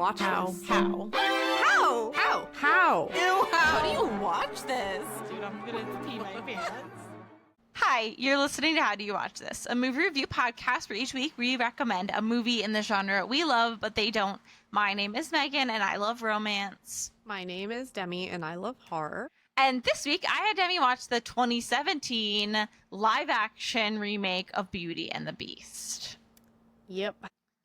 watch this? How? Ew, How do you watch this? Dude, I'm gonna pee my pants. Hi, you're listening to How Do You Watch This, a movie review podcast where each week we recommend a movie in the genre we love, but they don't. My name is Megan, and I love romance. My name is Demi, and I love horror. And this week, I had Demi watch the 2017 live-action remake of Beauty and the Beast. Yep.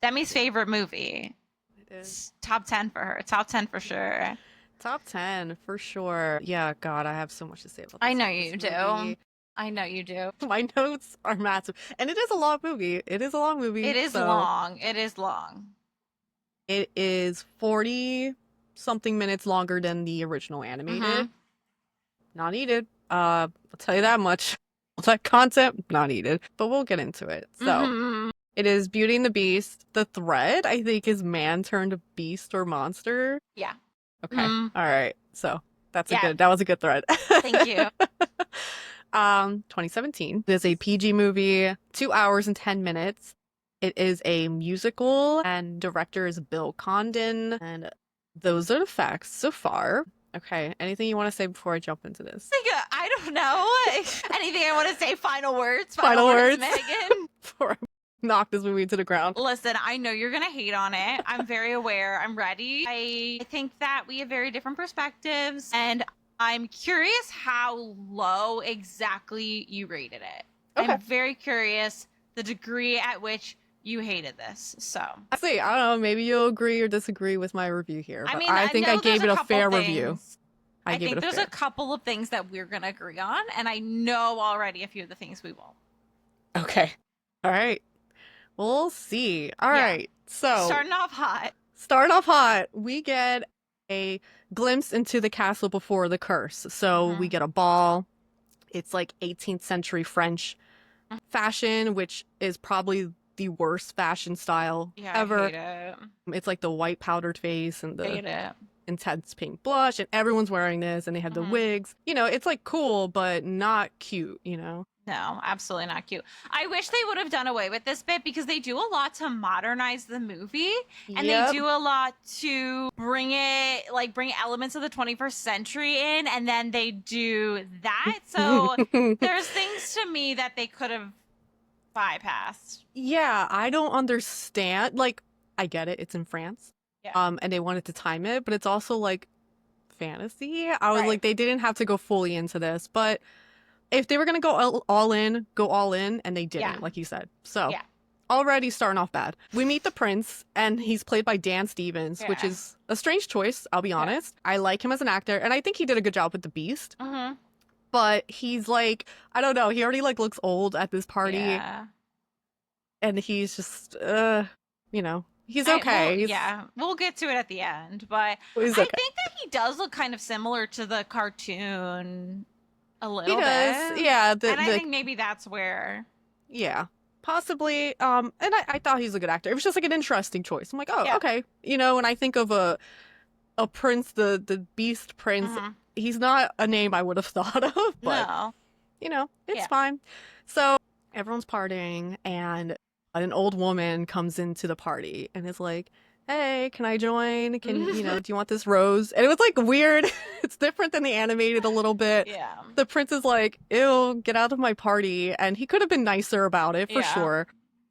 Demi's favorite movie. It is. It's top 10 for her. Top 10 for sure. Top 10, for sure. Yeah, God, I have so much to say about this. I know you do. movie. I know you do. My notes are massive. And it is a long movie. It is so long. It is long. It is 40-something minutes longer than the original animated. Mhm. Not needed. I'll tell you that much. All that content, not needed. But we'll get into it. So, Mhm. It is Beauty and the Beast. The thread, I think, is man turned beast or monster. Yeah. Okay. Mhm. All right. So that Yeah. was a good thread. Thank you. 2017. It is a PG movie, 2 hours and 10 minutes. It is a musical, and director is Bill Condon. And those are the facts so far. Okay. Anything you want to say before I jump into this? I don't know. Anything I want to say? Final words? Final words. Megan? Before I knock this movie into the ground. Listen, I know you're going to hate on it. I'm very aware. I'm ready. I think that we have very different perspectives, and I'm curious how low exactly you rated it. Okay. I'm very curious the degree at which you hated this. So I see. I don't know. Maybe you'll agree or disagree with my review here. But I mean, I think know I gave it there's a couple fair things. review. I gave think it there's fair. a couple of things that we're going to agree on, and I know already a few of the things we won't. Okay. All right. We'll see. All Yeah. right. So Starting off hot. we get a glimpse into the castle before the curse. So we get a ball. It's like 18th century French fashion, which is probably the worst fashion style ever. I hate it. It's like the white powdered face and Hate the it. intense pink blush, and everyone's wearing this, and they have the wigs. You know, it's like cool, but not cute, you know? No, absolutely not cute. I wish they would have done away with this bit because they do a lot to modernize the movie, and Yep. they do a lot to bring elements of the 21st century in, and then they do that. So there's things to me that they could have bypassed. Yeah, I don't understand. Like, I get it. It's in France. Yeah. And they wanted to time it, but it's also like fantasy. I was Right. like, they didn't have to go fully into this, but if they were gonna go all in, go all in, and they didn't, Yeah. like you said. So Yeah. already starting off bad. We meet the prince, and he's played by Dan Stevens, which Yeah. is a strange choice. I'll be honest. I like him as an actor, and I think he did a good job with the Beast. Mm-hmm. But he's like, I don't know. He already like looks old at this party, Yeah. and he's just, you know. He's okay. We'll get to it at the end, but He's I okay. think that he does look kind of similar to the cartoon a He little does. bit. Yeah. And I think maybe that's where. Yeah. Possibly. And I thought he's a good actor. It was just like an interesting choice. I'm like, oh, Yeah. okay. You know, when I think of a prince, the Beast Prince, Mhm. he's not a name I would have thought of, but No. you know, it's Yeah. fine. So everyone's partying, and an old woman comes into the party and is like, hey, can I join? Do you want this rose? And it was like weird. It's different than the animated a little bit. Yeah. The prince is like, ew, get out of my party. And he could have been nicer about it for Yeah. sure.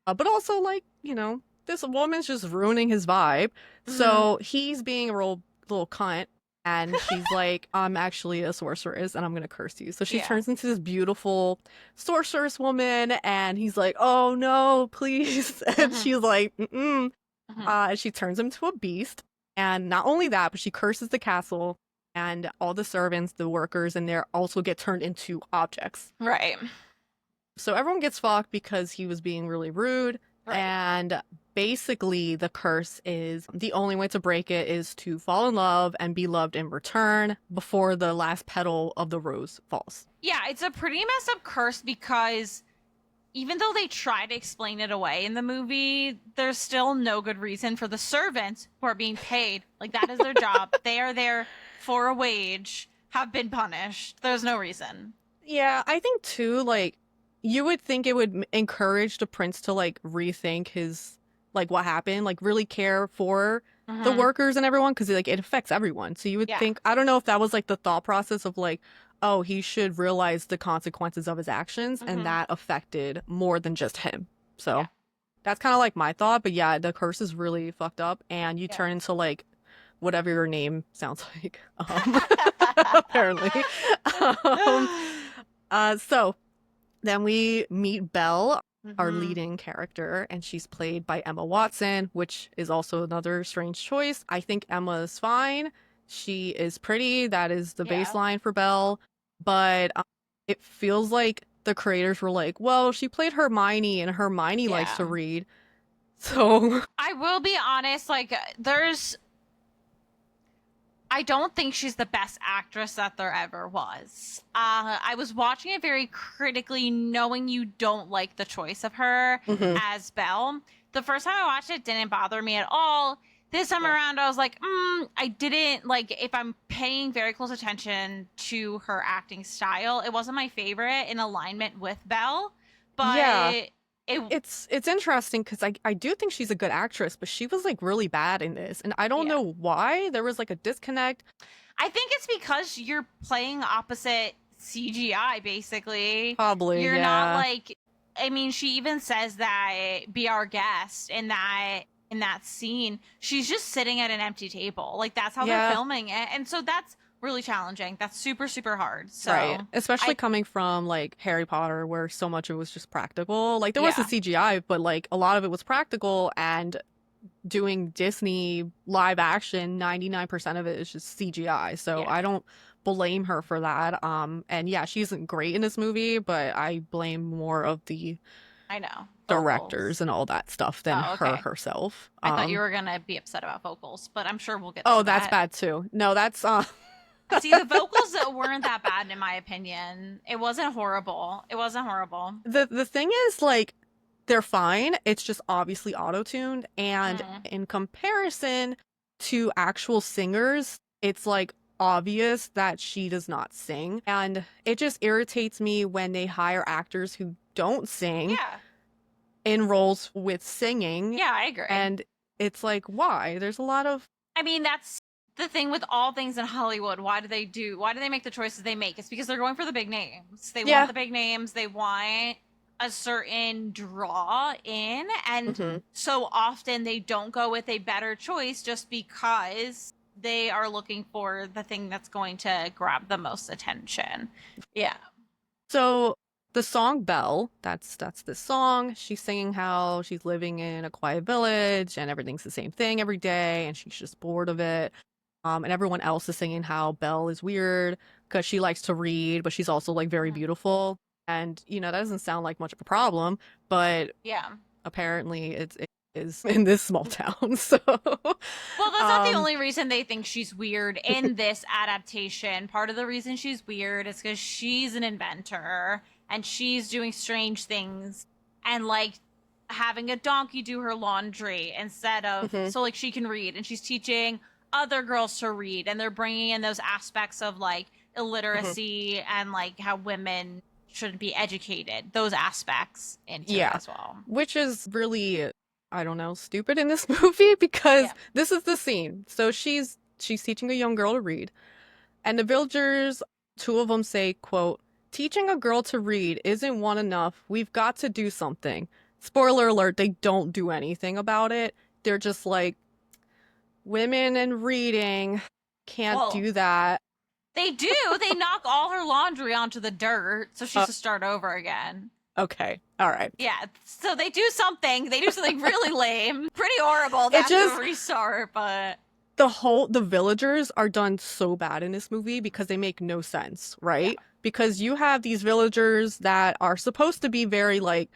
But also, like, you know, this woman's just ruining his vibe. So he's being a real little cunt. And she's like, I'm actually a sorceress, and I'm going to curse you. So she Yeah. turns into this beautiful sorceress woman. And he's like, oh, no, please. And she's like, mm-mm. And she turns him to a beast. And not only that, but she curses the castle. And all the servants, the workers in there also get turned into objects. Right. So everyone gets fucked because he was being really rude. Right. And basically the curse is the only way to break it is to fall in love and be loved in return before the last petal of the rose falls. Yeah, it's a pretty messed up curse because even though they try to explain it away in the movie, there's still no good reason for the servants who are being paid. Like, that is their job. They are there for a wage, have been punished. There's no reason. Yeah, I think too, like, you would think it would encourage the prince to like rethink his like what happened, like really care for the Mhm. workers and everyone, because like it affects everyone. So you would Yeah. think, I don't know if that was like the thought process of like, oh, he should realize the consequences of his actions, Mhm. and that affected more than just him. So Yeah. that's kind of like my thought. But yeah, the curse is really fucked up, and you Yeah. turn into like whatever your name sounds like. Apparently. Um, so then we meet Belle, our Mhm. leading character, and she's played by Emma Watson, which is also another strange choice. I think Emma is fine. She is pretty. That is the Yeah. baseline for Belle. But it feels like the creators were like, well, she played Hermione, and Hermione likes to Yeah. read. So I will be honest, like I don't think she's the best actress that there ever was. I was watching it very critically, knowing you don't like the choice of her Mhm. as Belle. The first time I watched it didn't bother me at all. This time around, I was like, I didn't like, if I'm paying very close attention to her acting style, it wasn't my favorite in alignment with Belle, Yeah. but it, It's interesting because I do think she's a good actress, but she was like really bad in this, and I don't yeah. know why. There was like a disconnect. I think it's because you're playing opposite CGI, basically. Probably, You're not yeah. like, I mean, she even says that be our guest in that scene. She's just sitting at an empty table. Like that's how they're Yeah, filming it. And so that's really challenging. That's super, super hard. So right. Especially I coming from like Harry Potter, where so much of it was just practical. Like there was the yeah. CGI, but like a lot of it was practical, and doing Disney live action, 99% of it is just CGI. So Yeah. I don't blame her for that. And yeah, she isn't great in this movie, but I blame more of the I know. directors Vocals. and all that stuff than Oh, her okay. herself. I thought you were gonna be upset about vocals, but I'm sure we'll get Oh, to that's that. bad too. No, that's See, the vocals weren't that bad in my opinion. It wasn't horrible. It wasn't horrible. the thing is like they're fine. It's just obviously auto-tuned, and Mm. in comparison to actual singers, it's like obvious that she does not sing, and it just irritates me when they hire actors who don't sing Yeah. in roles with singing. Yeah, I agree. And it's like, why? There's a lot of I mean, that's the thing with all things in Hollywood. Why do they make the choices they make? It's because they're going for the big names. They Yeah. want the big names. They want a certain draw in. And Mhm. so often they don't go with a better choice just because they are looking for the thing that's going to grab the most attention. Yeah. So the song Belle, that's this song. She's singing how she's living in a quiet village and everything's the same thing every day, and she's just bored of it. And everyone else is singing how Belle is weird because she likes to read, but she's also like very Mhm. beautiful. And that doesn't sound like much of a problem, but Yeah. apparently it is in this small town. So Well, that's not the um, only reason they think she's weird in this adaptation. Part of the reason she's weird is because she's an inventor and she's doing strange things and like having a donkey do her laundry instead of Mhm. so like she can read, and she's teaching other girls to read, and they're bringing in those aspects of like illiteracy and like how women shouldn't be educated, those aspects into it Yeah. as well. Which is really, I don't know, stupid in this movie because Yeah. this is the scene. So she's teaching a young girl to read, and the villagers, two of them say, quote, "Teaching a girl to read isn't one enough. We've got to do something." Spoiler alert, they don't do anything about it. They're just like, women and reading can't Well, do that. they do. They knock all her laundry onto the dirt, so she has to start over again. Okay. All right. Yeah, so they do something. They do something really lame, pretty horrible. They have to restart, but The villagers are done so bad in this movie because they make no sense, right? Yeah. Because you have these villagers that are supposed to be very like,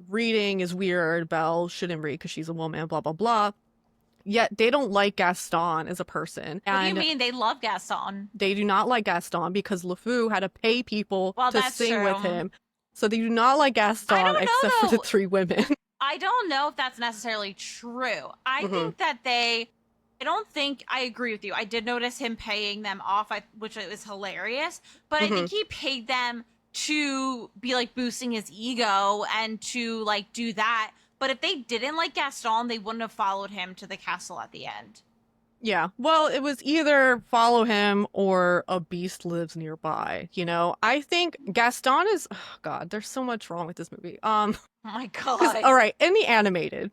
reading is weird, Belle shouldn't read because she's a woman, blah blah blah. Yet they don't like Gaston as a person. What do you And mean they love Gaston? they do not like Gaston because LeFou had to pay people Well, to that's sing with true. him. So they do not like Gaston don't know, except for the though. 3 women. I don't know if that's necessarily true. I Mhm. think that I don't think I agree with you. I did notice him paying them off, which was hilarious. But I think he paid them to be like boosting his ego and to like do that. But if they didn't like Gaston, they wouldn't have followed him to the castle at the end. Yeah. Well, it was either follow him or a beast lives nearby, you know? I think Gaston is, oh God, there's so much wrong with this movie. Oh my 'Cause, god. all right, in the animated,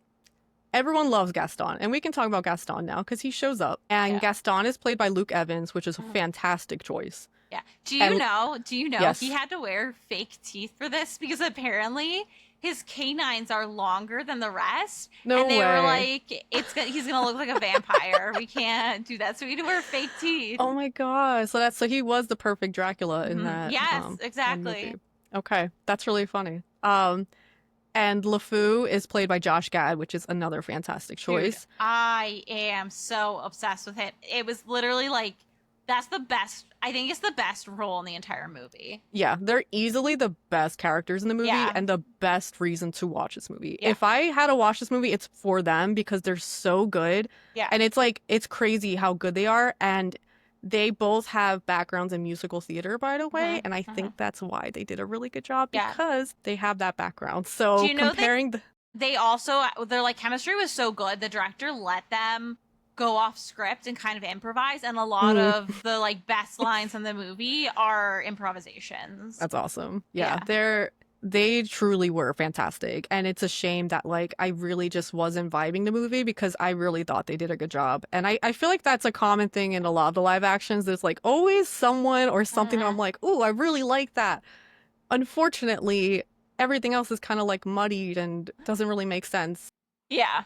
everyone loves Gaston, and we can talk about Gaston now because he shows up. And Yeah. Gaston is played by Luke Evans, which is a fantastic choice. Yeah. Do And- you know Yes. he had to wear fake teeth for this because apparently his canines are longer than the rest. No and they way. were like, he's gonna look like a vampire. We can't do that. So we had to wear fake teeth. Oh my God. So he was the perfect Dracula in that. Yes, one exactly. movie. Okay, that's really funny. And LeFou is played by Josh Gad, which is another fantastic choice. Dude, I am so obsessed with it. It was literally like, that's the best. I think it's the best role in the entire movie. Yeah, they're easily the best characters in the movie Yeah. and the best reason to watch this movie. Yeah. If I had to watch this movie, it's for them because they're so good. Yeah. And it's like, it's crazy how good they are. And they both have backgrounds in musical theater, by the way. And I think that's why they did a really good job Yeah. because they have that background. So Do you know comparing the. They also, their like chemistry was so good. The director let them go off script and kind of improvise, and a lot of the like best lines in the movie are improvisations. That's awesome. Yeah. They truly were fantastic. And it's a shame that like I really just wasn't vibing the movie because I really thought they did a good job. And I feel like that's a common thing in a lot of the live actions. There's like always someone or something that I'm like, oh, I really like that. Unfortunately, everything else is kind of like muddied and doesn't really make sense. Yeah.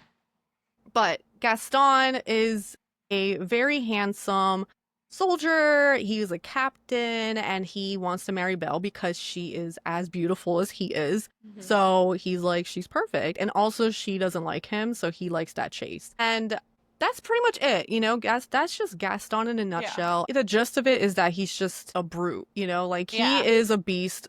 But Gaston is a very handsome soldier. He's a captain and he wants to marry Belle because she is as beautiful as he is. So he's like, she's perfect. And also she doesn't like him, so he likes that chase. And that's pretty much it, you know. That's just Gaston in a nutshell. The gist of it is that he's just a brute, you know, like he is a beast,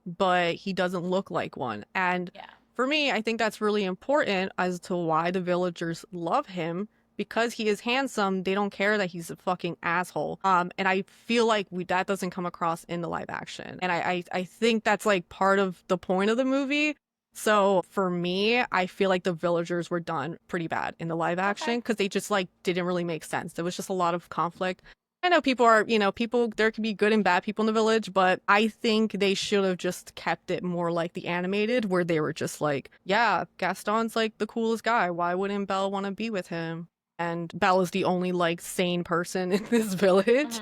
but he doesn't look like one. And for me, I think that's really important as to why the villagers love him. Because he is handsome, they don't care that he's a fucking asshole. And I feel like that doesn't come across in the live action. And I think that's like part of the point of the movie. So for me, I feel like the villagers were done pretty bad in the live action because they just like didn't really make sense. There was just a lot of conflict. I know people are, you know, there can be good and bad people in the village, but I think they should have just kept it more like the animated where they were just like, yeah, Gaston's like the coolest guy. Why wouldn't Belle want to be with him? And Belle is the only like sane person in this village,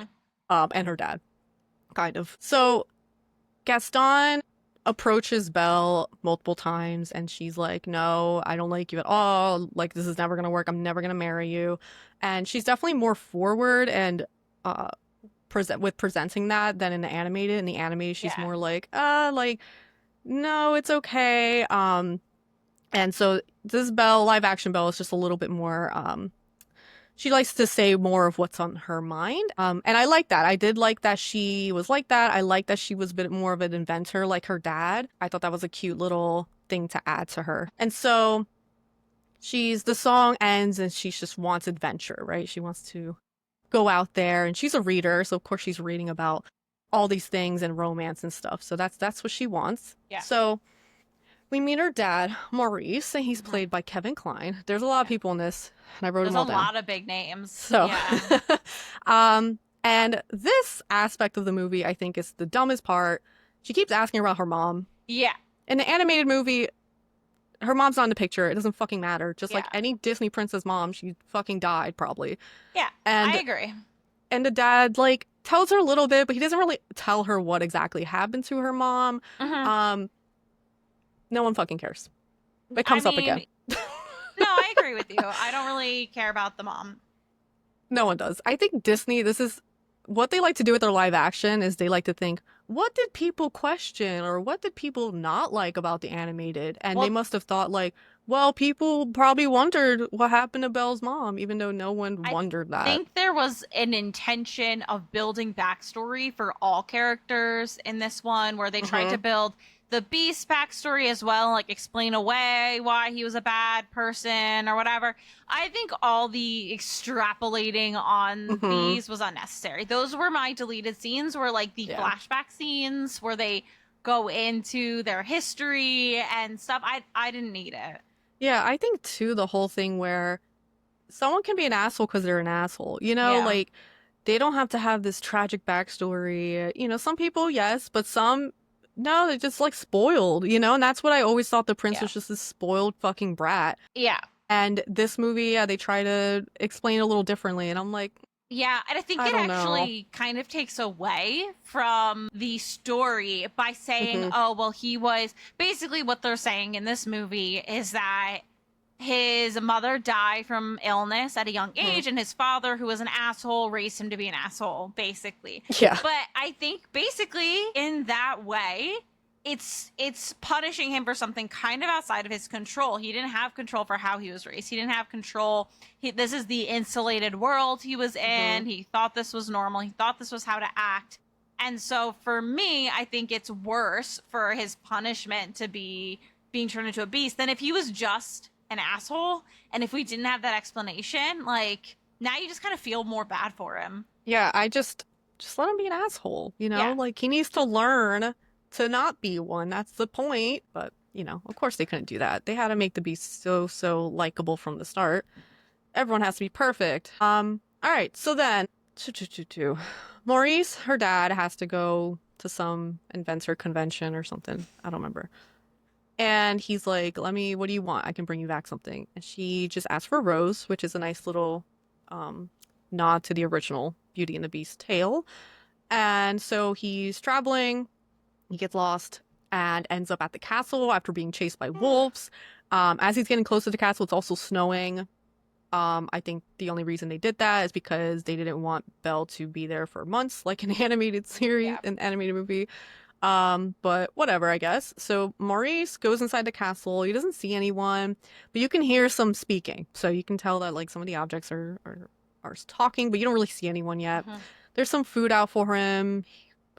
and her dad, kind of. So Gaston approaches Belle multiple times and she's like, no, I don't like you at all. Like, this is never going to work. I'm never going to marry you. And she's definitely more forward and presenting that than in the animated. In the animated, she's more like, no, it's okay. And so this Belle, live action Belle, is just a little bit more, she likes to say more of what's on her mind. And I like that. I did like that she was like that. I like that she was a bit more of an inventor like her dad. I thought that was a cute little thing to add to her. And so the song ends and she just wants adventure, right? She wants to go out there and she's a reader. So of course she's reading about all these things and romance and stuff. So that's what she wants. Yeah. So we meet her dad, Maurice, and he's played by Kevin Kline. There's a lot of people in this, and I wrote them all down. There's a lot of big names. So, and this aspect of the movie, I think, is the dumbest part. She keeps asking about her mom. Yeah. In the animated movie, her mom's not in the picture. It doesn't fucking matter. Just like any Disney princess mom, she fucking died, probably. Yeah, and I agree. And the dad, like, tells her a little bit, but he doesn't really tell her what exactly happened to her mom. No one fucking cares. It comes up again. No, I agree with you. I don't really care about the mom. No one does. I think Disney, this is what they like to do with their live action is they like to think, what did people question or what did people not like about the animated? And they must have thought like, well, people probably wondered what happened to Belle's mom, even though no one wondered that. I think there was an intention of building backstory for all characters in this one where they tried to build the Beast backstory as well, like explain away why he was a bad person or whatever. I think all the extrapolating on these was unnecessary. Those were my deleted scenes, were like the flashback scenes where they go into their history and stuff. I didn't need it. Yeah, I think too the whole thing where someone can be an asshole because they're an asshole. You know, Yeah. like they don't have to have this tragic backstory. You know, some people, yes, but some, no, they're just like spoiled, you know? And that's what I always thought the prince Yeah. was just this spoiled fucking brat. Yeah. And this movie, yeah, they try to explain it a little differently. And I'm like, Yeah, and I think I it don't know. actually kind of takes away from the story by saying, Mhm. oh, well, he was basically what they're saying in this movie is that his mother died from illness at a young age, and his father, who was an asshole, raised him to be an asshole, basically. Yeah. But I think basically in that way, it's punishing him for something kind of outside of his control. He didn't have control for how he was raised. He didn't have control. This is the insulated world he was in. He thought this was normal. He thought this was how to act. And so for me, I think it's worse for his punishment to be being turned into a beast than if he was just an asshole. And if we didn't have that explanation, like now you just kind of feel more bad for him. Yeah, I just let him be an asshole, you know? Yeah. Like he needs to learn to not be one. That's the point. But, you know, of course they couldn't do that. They had to make the beast so likable from the start. Everyone has to be perfect. All right. So then, Maurice, her dad, has to go to some inventor convention or something. I don't remember. And he's like, what do you want? I can bring you back something. And she just asks for a rose, which is a nice little nod to the original Beauty and the Beast tale. And so he's traveling, he gets lost, and ends up at the castle after being chased by wolves. As he's getting close to the castle, it's also snowing. I think the only reason they did that is because they didn't want Belle to be there for months, like an animated series, an animated movie. But whatever, I guess. So Maurice goes inside the castle. He doesn't see anyone, but you can hear some speaking. So you can tell that like some of the objects are talking, but you don't really see anyone yet. There's some food out for him.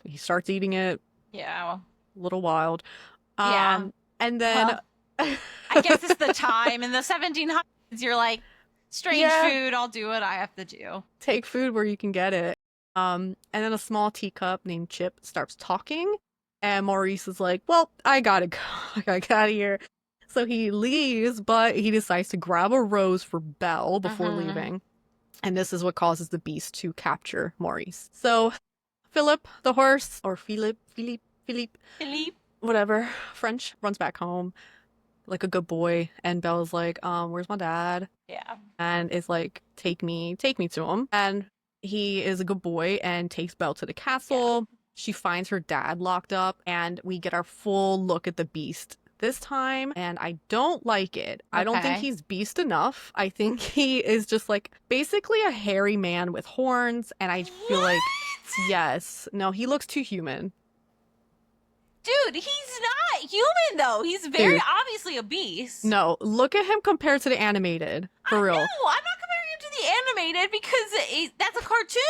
He starts eating it. Yeah. A little wild. Yeah. And then I guess it's the time in the 1700s. You're like, strange food. I'll do what I have to do. Take food where you can get it. And then a small teacup named Chip starts talking. And Maurice is like, well, I gotta go. I gotta get out of here. So he leaves, but he decides to grab a rose for Belle before leaving. And this is what causes the beast to capture Maurice. So Philip, the horse, or Philippe, whatever, French, runs back home like a good boy. And Belle's like, where's my dad? Yeah. And is like, take me to him. And he is a good boy and takes Belle to the castle. Yeah. She finds her dad locked up, and we get our full look at the beast this time, and I don't like it. Okay. I don't think he's beast enough. I think he is just like basically a hairy man with horns, and I feel like, yes. No, he looks too human. Dude, he's not human though. He's very obviously a beast. No, look at him compared to the animated. For real. No, I'm not comparing him to the animated because that's a cartoon.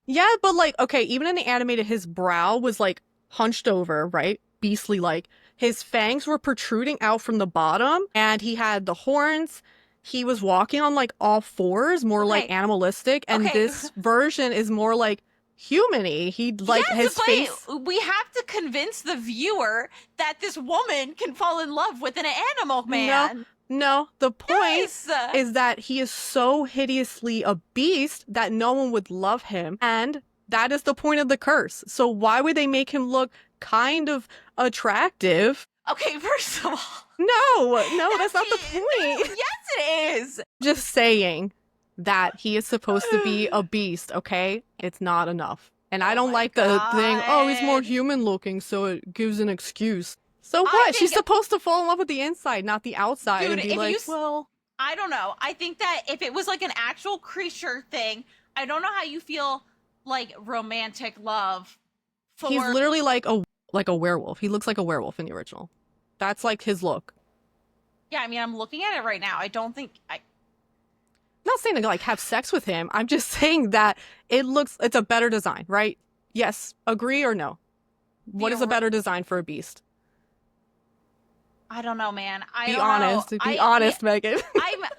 Yeah, but like, okay, even in the animated, his brow was like hunched over, right? Beastly like. His fangs were protruding out from the bottom, and he had the horns. He was walking on like all fours, more like animalistic, and this version is more like human-y. He like his face. We have to convince the viewer that this woman can fall in love with an animal man. No, the point is that he is so hideously a beast that no one would love him, and that is the point of the curse. So why would they make him look kind of attractive? Okay, first of all, no, that's not the point. Yes, it is. Just saying that he is supposed to be a beast, okay? It's not enough. And I don't like the thing, oh, he's more human looking, so it gives an excuse. So what? She's supposed to fall in love with the inside, not the outside. Dude, and be like, well, I don't know. I think that if it was like an actual creature thing, I don't know how you feel like romantic love for... He's literally like a werewolf. He looks like a werewolf in the original. That's like his look. Yeah, I mean, I'm looking at it right now. I don't think I'm not saying to like have sex with him. I'm just saying that it's a better design, right? Yes, agree or no? What is a better design for a beast? I don't know, man. I Be don't honest. know. Be honest, Megan.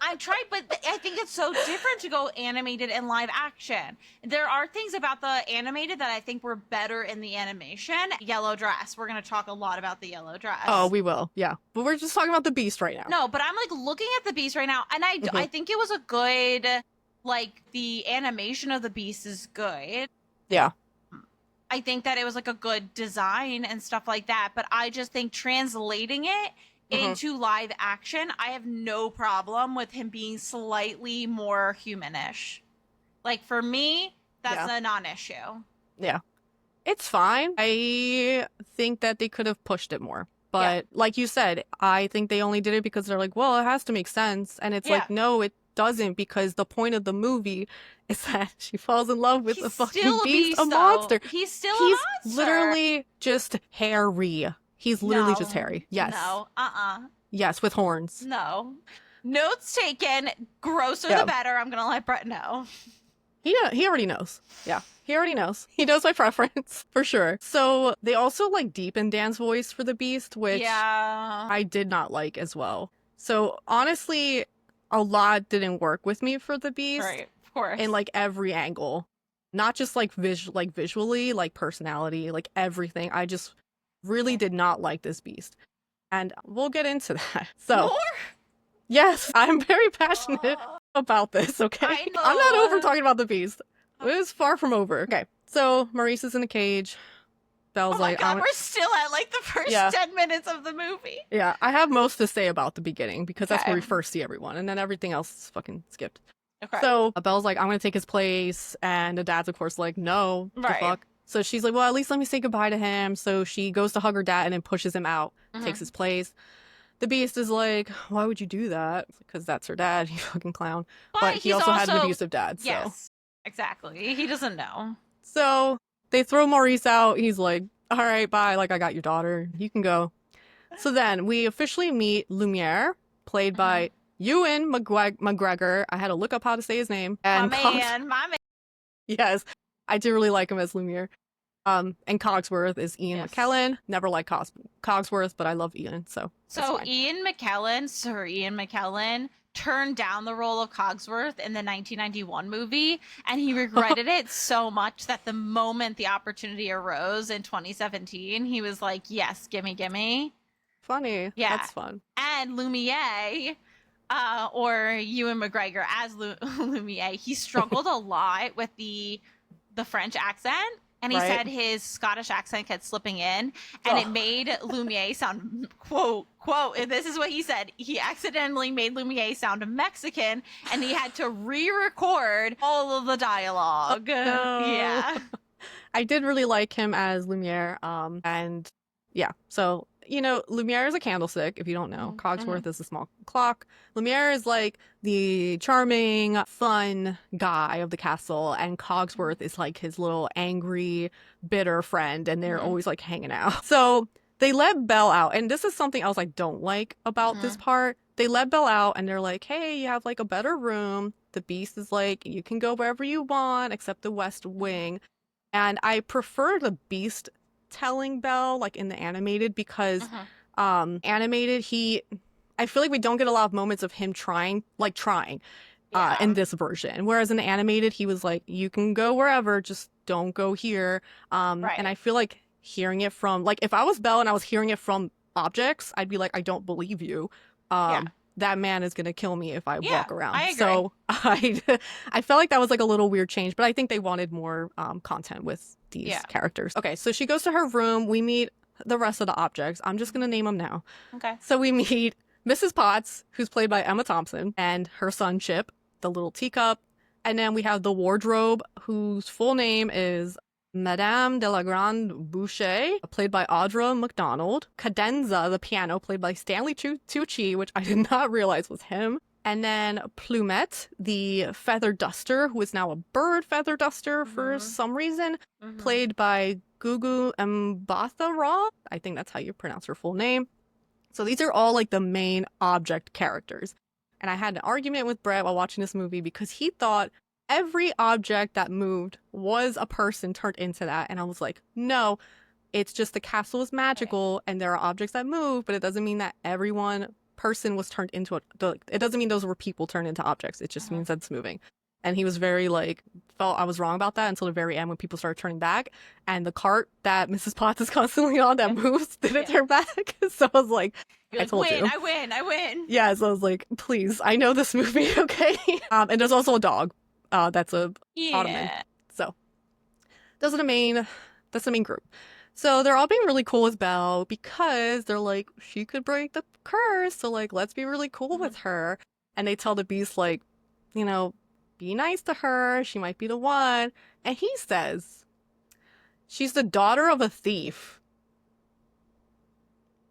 I'm trying, but I think it's so different to go animated and live action. There are things about the animated that I think were better in the animation. Yellow dress. We're gonna talk a lot about the yellow dress. Oh, we will. Yeah. But we're just talking about the Beast right now. No, but I'm like looking at the Beast right now, and I think it was a good, like, the animation of the Beast is good. Yeah. I think that it was like a good design and stuff like that, but I just think translating it into live action, I have no problem with him being slightly more humanish. Like, for me, that's a non-issue. Yeah. It's fine. I think that they could have pushed it more. But like you said, I think they only did it because they're like, well, it has to make sense. And it's like, no, it doesn't, because the point of the movie is that she falls in love with a fucking beast, a monster. He's still a monster. Literally just hairy. He's literally just hairy. Yes. No. Yes, with horns. No. Notes taken. Grosser the better. I'm gonna let Brett know. He already knows. Yeah, he already knows. He knows my preference for sure. So they also like deepened Dan's voice for the Beast, which I did not like as well. So honestly, a lot didn't work with me for the Beast. Right, of course. In like every angle, not just like visually, like personality, like everything. I just really did not like this Beast, and we'll get into that. So. More? Yes, I'm very passionate about this, okay? I know. I'm not over talking about the Beast. It is far from over. Okay, so Maurice is in a cage. Belle's like, God, we're still at like the first 10 minutes of the movie. Yeah, I have most to say about the beginning because that's where we first see everyone, and then everything else is fucking skipped. Okay. So Belle's like, I'm gonna take his place, and the dad's of course like, no, the fuck. So she's like, well, at least let me say goodbye to him. So she goes to hug her dad and then pushes him out, takes his place. The Beast is like, why would you do that? Because that's her dad, you fucking clown. But he also had an abusive dad, so. Yes, exactly. He doesn't know. So they throw Maurice out. He's like, all right, bye. Like, I got your daughter. You can go. So then we officially meet Lumiere, played by Ewan McGregor. I had to look up how to say his name. And my man. Yes, I do really like him as Lumiere. And Cogsworth is Ian McKellen. Never liked Cogsworth, but I love Ian, so Sir Ian McKellen turned down the role of Cogsworth in the 1991 movie, and he regretted it so much that the moment the opportunity arose in 2017, he was like, yes, gimme. Funny. Yeah. That's fun. And Lumiere, or Ewan McGregor as Lumiere, he struggled a lot with the French accent. And he said his Scottish accent kept slipping in, and it made Lumiere sound, quote, and this is what he said, he accidentally made Lumiere sound Mexican, and he had to re-record all of the dialogue. No. Yeah. I did really like him as Lumiere, and yeah, so, you know, Lumiere is a candlestick, if you don't know. Cogsworth is a small clock. Lumiere is like the charming, fun guy of the castle, and Cogsworth is like his little angry, bitter friend, and they're always like hanging out. So they let Belle out, and this is something else I don't like about this part. They let Belle out, and they're like, hey, you have like a better room. The Beast is like, you can go wherever you want except the West Wing. And I prefer the Beast telling Belle, like in the animated, because animated, I feel like we don't get a lot of moments of him trying in this version, whereas in the animated he was like, you can go wherever, just don't go here. And I feel like hearing it from, like, if I was Belle and I was hearing it from objects, I'd be like, I don't believe you. That man is gonna kill me if I walk around. I agree. So I felt like that was like a little weird change, but I think they wanted more content with these characters. Okay, so she goes to her room. We meet the rest of the objects. I'm just gonna name them now. Okay. So we meet Mrs. Potts, who's played by Emma Thompson, and her son Chip, the little teacup. And then we have the wardrobe, whose full name is Madame de la Grande Boucher, played by Audra McDonald. Cadenza, the piano, played by Stanley Tucci, which I did not realize was him. And then Plumette, the feather duster, who is now a bird feather duster for some reason, played by Gugu Mbatha-Raw. I think that's how you pronounce her full name. So these are all like the main object characters. And I had an argument with Brett while watching this movie because he thought every object that moved was a person turned into that. And I was like, no, It's just the castle is magical and there are objects that move, but it doesn't mean that person was turned into it doesn't mean those were people turned into objects. It just means that it's moving. And he was very like, felt I was wrong about that until the very end when people started turning back. And the cart that Mrs. Potts is constantly on that moves didn't turn back. So I was like, I told you. I win. Yeah, so I was like, please, I know this movie, okay? And there's also a dog. That's a Ottoman. So that's the main group. So they're all being really cool with Belle because they're like, she could break the curse. So like, let's be really cool with her. And they tell the Beast like, you know, be nice to her. She might be the one. And he says, she's the daughter of a thief.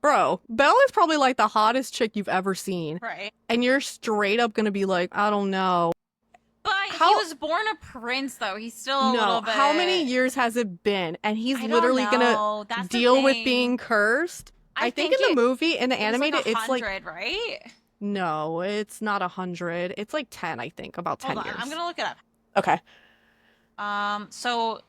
Bro, Belle is probably like the hottest chick you've ever seen. Right. And you're straight up gonna be like, I don't know. But he was born a prince, though. He's still a little bit... How many years has it been? And he's literally gonna deal with being cursed. I think in the movie, in the animated, it's like 100, right? No, it's not 100. It's like 10, I think. About 10 years. I'm gonna look it up. Okay. So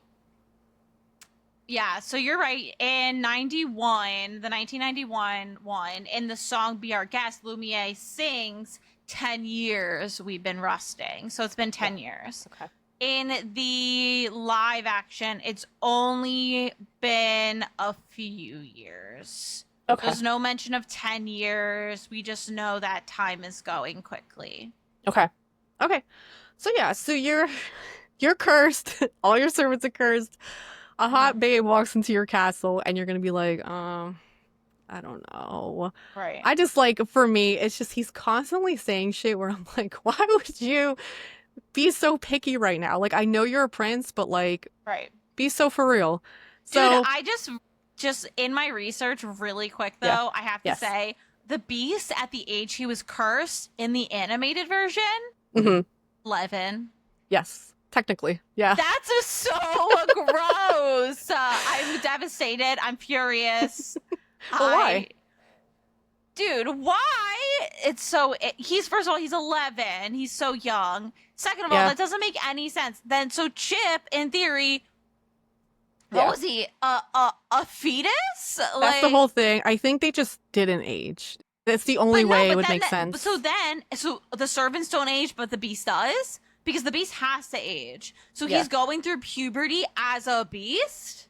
you're right. In 91, the 1991 one, in the song Be Our Guest, Lumiere sings 10 years we've been rusting. So it's been 10 years. Okay. In the live action, it's only been a few years. Okay. There's no mention of 10 years. We just know that time is going quickly. Okay. So yeah, so you're cursed. All your servants are cursed. A hot babe walks into your castle and you're gonna be like, I don't know. Right. I just like, for me, it's just he's constantly saying shit where I'm like, why would you be so picky right now? Like, I know you're a prince, but like, be so for real. So dude, I just in my research really quick though, I have to say the Beast at the age he was cursed in the animated version, 11. Yes, technically. Yeah. That's just so gross. I'm devastated. I'm furious. Why? Dude, why? He's first of all, he's 11. He's so young. Second of all, that doesn't make any sense. Then so Chip, in theory, what was he? A fetus? That's the whole thing. I think they just didn't age. That's the only way it would make sense. So the servants don't age, but the Beast does? Because the Beast has to age. So he's going through puberty as a Beast?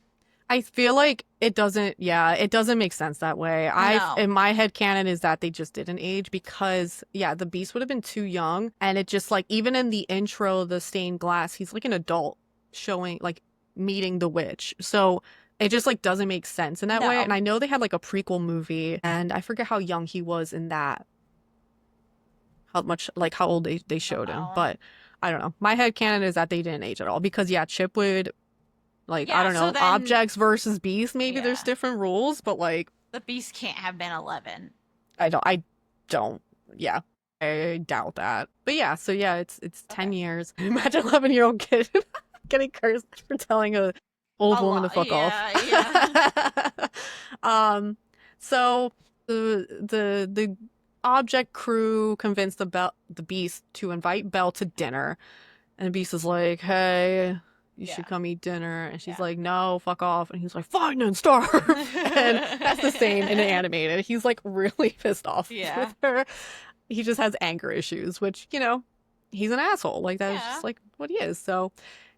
I feel like it doesn't make sense that way. In my head canon is that they just didn't age because, the Beast would have been too young. And it just like, even in the intro, the stained glass, he's like an adult showing, like meeting the witch. So it just like doesn't make sense in that way. And I know they had like a prequel movie and I forget how young he was in that. How old they showed him. But I don't know. My head canon is that they didn't age at all because Chip would... Like, I don't know, objects versus Beast, maybe there's different rules, but like... The Beast can't have been 11. I don't, I doubt that. But it's 10 years. Imagine 11-year-old kid getting cursed for telling a old woman to fuck off. So the object crew convinced the Beast to invite Belle to dinner. And the Beast is like, hey... You should come eat dinner. And she's like, no, fuck off. And he's like, fine, then starve. And that's the same in the animated. He's like really pissed off with her. He just has anger issues, which, he's an asshole. Like, that's just like what he is. So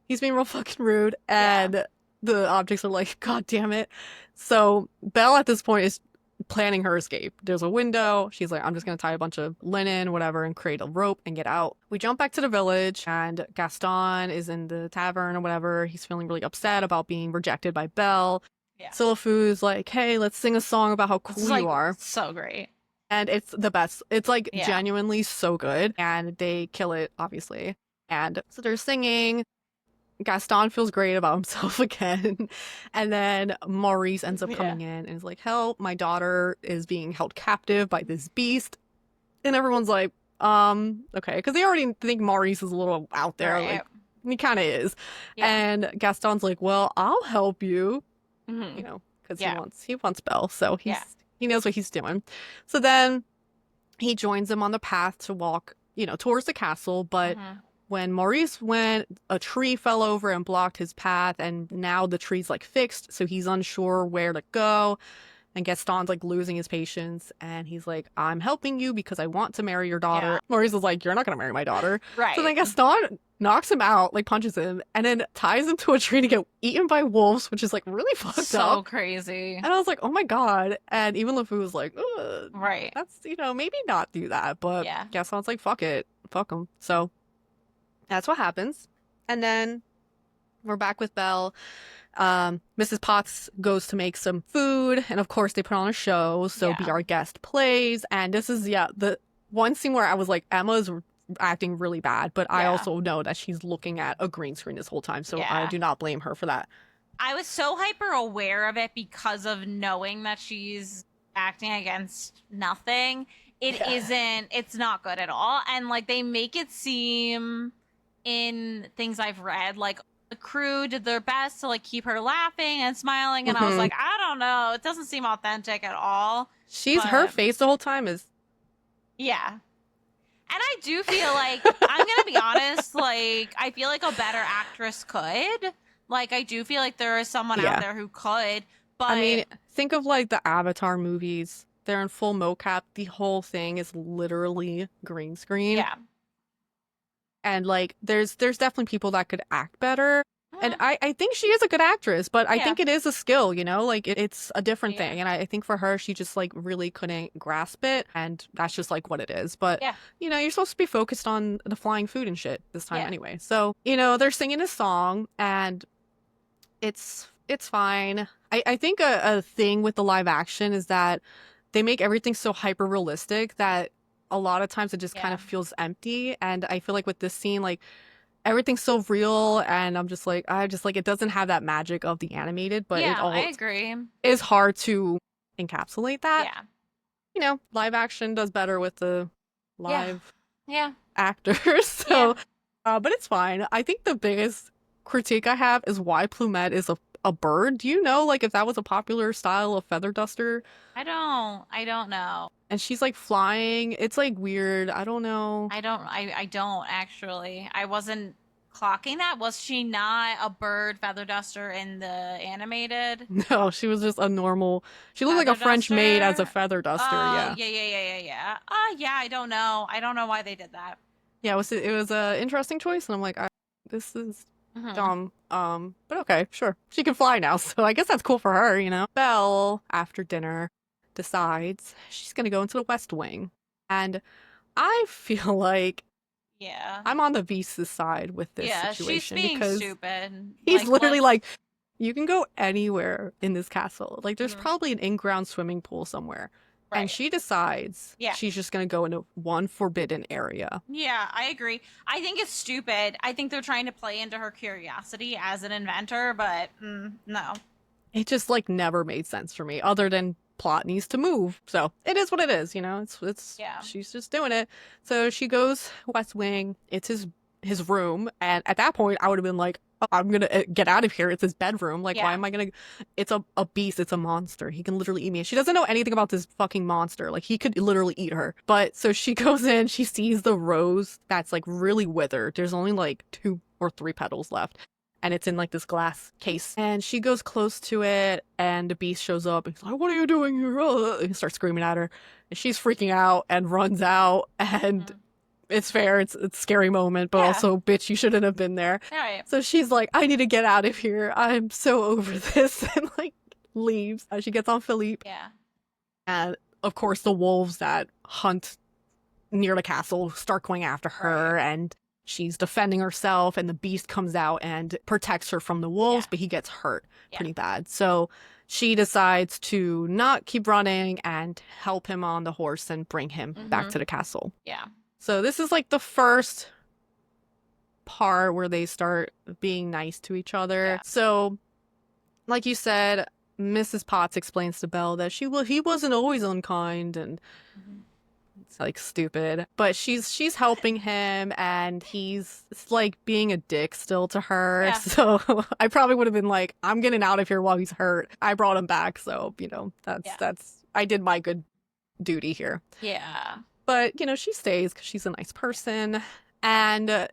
he's being real fucking rude. And the objects are like, God damn it. So Belle at this point is planning her escape. There's a window. She's like, I'm just going to tie a bunch of linen, whatever, and create a rope and get out. We jump back to the village and Gaston is in the tavern or whatever. He's feeling really upset about being rejected by Belle. Silafu's like, hey, let's sing a song about how cool you are. So great. And it's the best. It's like genuinely so good. And they kill it, obviously. And so they're singing. Gaston feels great about himself again. And then Maurice ends up coming in and is like, help, my daughter is being held captive by this beast. And everyone's like, okay. Because they already think Maurice is a little out there. Right. Like, he kind of is. And Gaston's like, well, I'll help you. Because he wants Belle. So he knows what he's doing. So then he joins them on the path to walk, towards the castle. But when Maurice went, a tree fell over and blocked his path, and now the tree's like fixed, so he's unsure where to go. And Gaston's like losing his patience, and he's like, I'm helping you because I want to marry your daughter. Yeah. Maurice is like, you're not gonna marry my daughter. Right. So then Gaston knocks him out, like punches him, and then ties him to a tree to get eaten by wolves, which is like really fucked so up. crazy. And I was like, oh my god. And even LeFou was like, ugh, Right. that's, maybe not do that. But Yeah. Gaston's like, fuck it. Fuck him. So that's what happens. And then we're back with Belle. Mrs. Potts goes to make some food, and of course they put on a show, so Be Our Guest plays. And this is the one scene where I was like, Emma's acting really bad, but I also know that she's looking at a green screen this whole time, so I do not blame her for that. I was so hyper aware of it because of knowing that she's acting against nothing. It's not good at all. And like they make it seem in things I've read, like the crew did their best to like keep her laughing and smiling, and I was like, I don't know, it doesn't seem authentic at all. Her face the whole time is and I do feel like I'm gonna be honest, like I feel like a better actress could, like I do feel like there is someone out there who could, but I mean, think of like the Avatar movies. They're in full mocap. The whole thing is literally green screen. And like there's definitely people that could act better. And I think she is a good actress, but I think it is a skill, like it's a different thing. And I think for her, she just like really couldn't grasp it. And that's just like what it is. But, you're supposed to be focused on the flying food and shit this time anyway. So, they're singing a song and it's fine. I think a thing with the live action is that they make everything so hyper realistic that a lot of times it just kind of feels empty. And I feel like with this scene, like everything's so real, and I'm just like, it doesn't have that magic of the animated, but I agree. Is hard to encapsulate that. Live action does better with the live actors. So, but it's fine. I think the biggest critique I have is why Plumette is a bird. Do you know, like, if that was a popular style of feather duster? I don't know. And she's like flying. It's like weird. I don't know. I don't actually. I wasn't clocking that. Was she not a bird feather duster in the animated? No, she was just a normal. She looked like a French maid as a feather duster. Yeah. I don't know. I don't know why they did that. Yeah, it was a interesting choice, and I'm like, this is dumb. But okay, sure. She can fly now, so I guess that's cool for her, Belle, after dinner, decides she's gonna go into the West Wing. And I feel like I'm on the Beast's side with this situation. She's being because stupid. He's literally like, you can go anywhere in this castle. Like there's probably an in-ground swimming pool somewhere. Right. And she decides she's just going to go into one forbidden area. Yeah, I agree. I think it's stupid. I think they're trying to play into her curiosity as an inventor, but no. It just like never made sense for me, other than plot needs to move. So it is what it is, it's she's just doing it. So she goes West Wing. It's his room. And at that point I would have been like, oh, I'm going to get out of here. It's his bedroom. Like, why am I going to, it's a beast. It's a monster. He can literally eat me. She doesn't know anything about this fucking monster. Like he could literally eat her. But so she goes in, she sees the rose that's like really withered. There's only like 2 or 3 petals left. And it's in like this glass case. And she goes close to it, and the beast shows up. And he's like, what are you doing here? And he starts screaming at her. And she's freaking out and runs out. And it's fair. It's a scary moment. But also, bitch, you shouldn't have been there. Right. So she's like, I need to get out of here. I'm so over this. And like leaves. She gets on Philippe. Yeah. And of course, the wolves that hunt near the castle start going after her. Right. And she's defending herself, and the beast comes out and protects her from the wolves, but he gets hurt pretty bad. So she decides to not keep running and help him on the horse and bring him back to the castle. Yeah. So this is like the first part where they start being nice to each other. Yeah. So, like you said, Mrs. Potts explains to Belle that he wasn't always unkind, and it's like stupid, but she's helping him, and he's like being a dick still to her. Yeah. So I probably would have been like, I'm getting out of here while he's hurt. I brought him back, so that's I did my good duty here. Yeah. But she stays because she's a nice person, and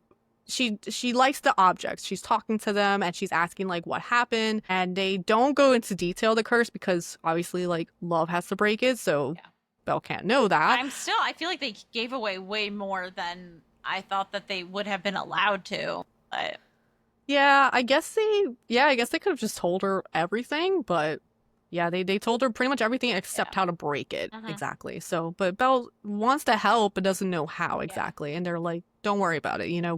she likes the objects. She's talking to them and she's asking like what happened, and they don't go into detail the curse because obviously like love has to break it, so Belle can't know that. I feel like they gave away way more than I thought that they would have been allowed to. But Yeah, I guess they could have just told her everything, but yeah, they told her pretty much everything except how to break it. Exactly. So, but Belle wants to help but doesn't know how exactly. And they're like, "Don't worry about it. You know,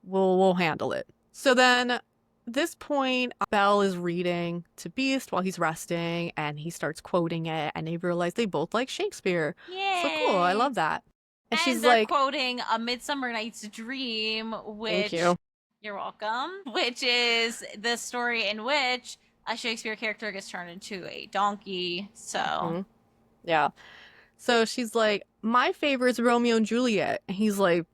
we'll handle it." So then this point, Belle is reading to Beast while he's resting, and he starts quoting it, and they realize they both like Shakespeare. yay! So cool. I love that. And she's they're like, quoting A Midsummer Night's Dream, which "Thank you. You're welcome. Which is the story in which a Shakespeare character gets turned into a donkey. So yeah." So she's like, "My favorite is Romeo and Juliet." And he's like,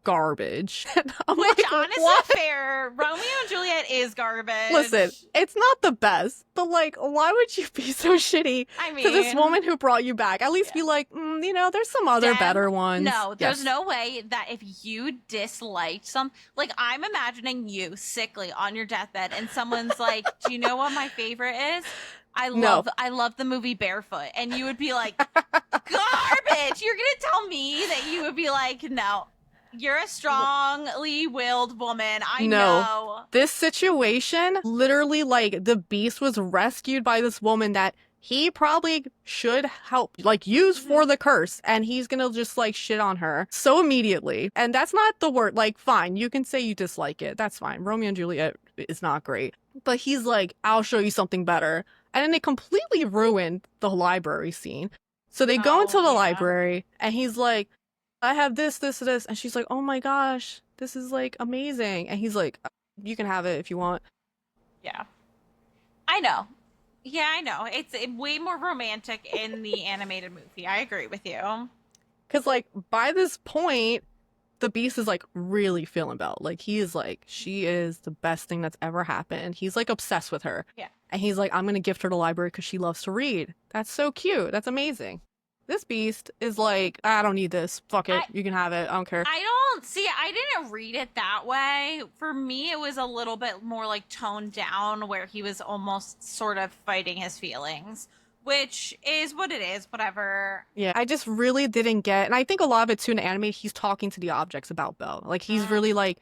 "Garbage." I'm which like, honestly, what? fair. Romeo and Juliet is garbage. Listen, it's not the best, but like, why would you be so shitty I mean, to this woman who brought you back? At least be like, you know, there's some other better ones. No, there's no way that if you disliked some, like I'm imagining you sickly on your deathbed and someone's like, "Do you know what my favorite is? I love the movie Barefoot," and you would be like, "Garbage." You're gonna tell me that you would be like, "No." You're a strongly willed woman. I know. This situation, literally, like, the Beast was rescued by this woman that he probably should help, like, use for the curse. And he's gonna just, like, shit on her so immediately. And that's not the word. Like, fine, you can say you dislike it. That's fine. Romeo and Juliet is not great. But he's like, "I'll show you something better." And then they completely ruined the library scene. So they go into the library, and he's like, "I have this, this, this." And she's like, "Oh my gosh, this is like amazing." And he's like, "You can have it if you want." Yeah. I know. Yeah, I know. It's way more romantic in the animated movie. I agree with you. Because, like, by this point, the Beast is like really feeling Belle. Like, he is like, she is the best thing that's ever happened. He's like obsessed with her. Yeah. And he's like, "I'm going to gift her the library because she loves to read." That's so cute. That's amazing. This Beast is like, "I don't need this. Fuck it. You can have it. I don't care." I didn't read it that way. For me, it was a little bit more like toned down where he was almost sort of fighting his feelings, which is what it is, whatever. Yeah, I just really didn't get, and I think a lot of it too in the anime, he's talking to the objects about Belle. Like, he's really like,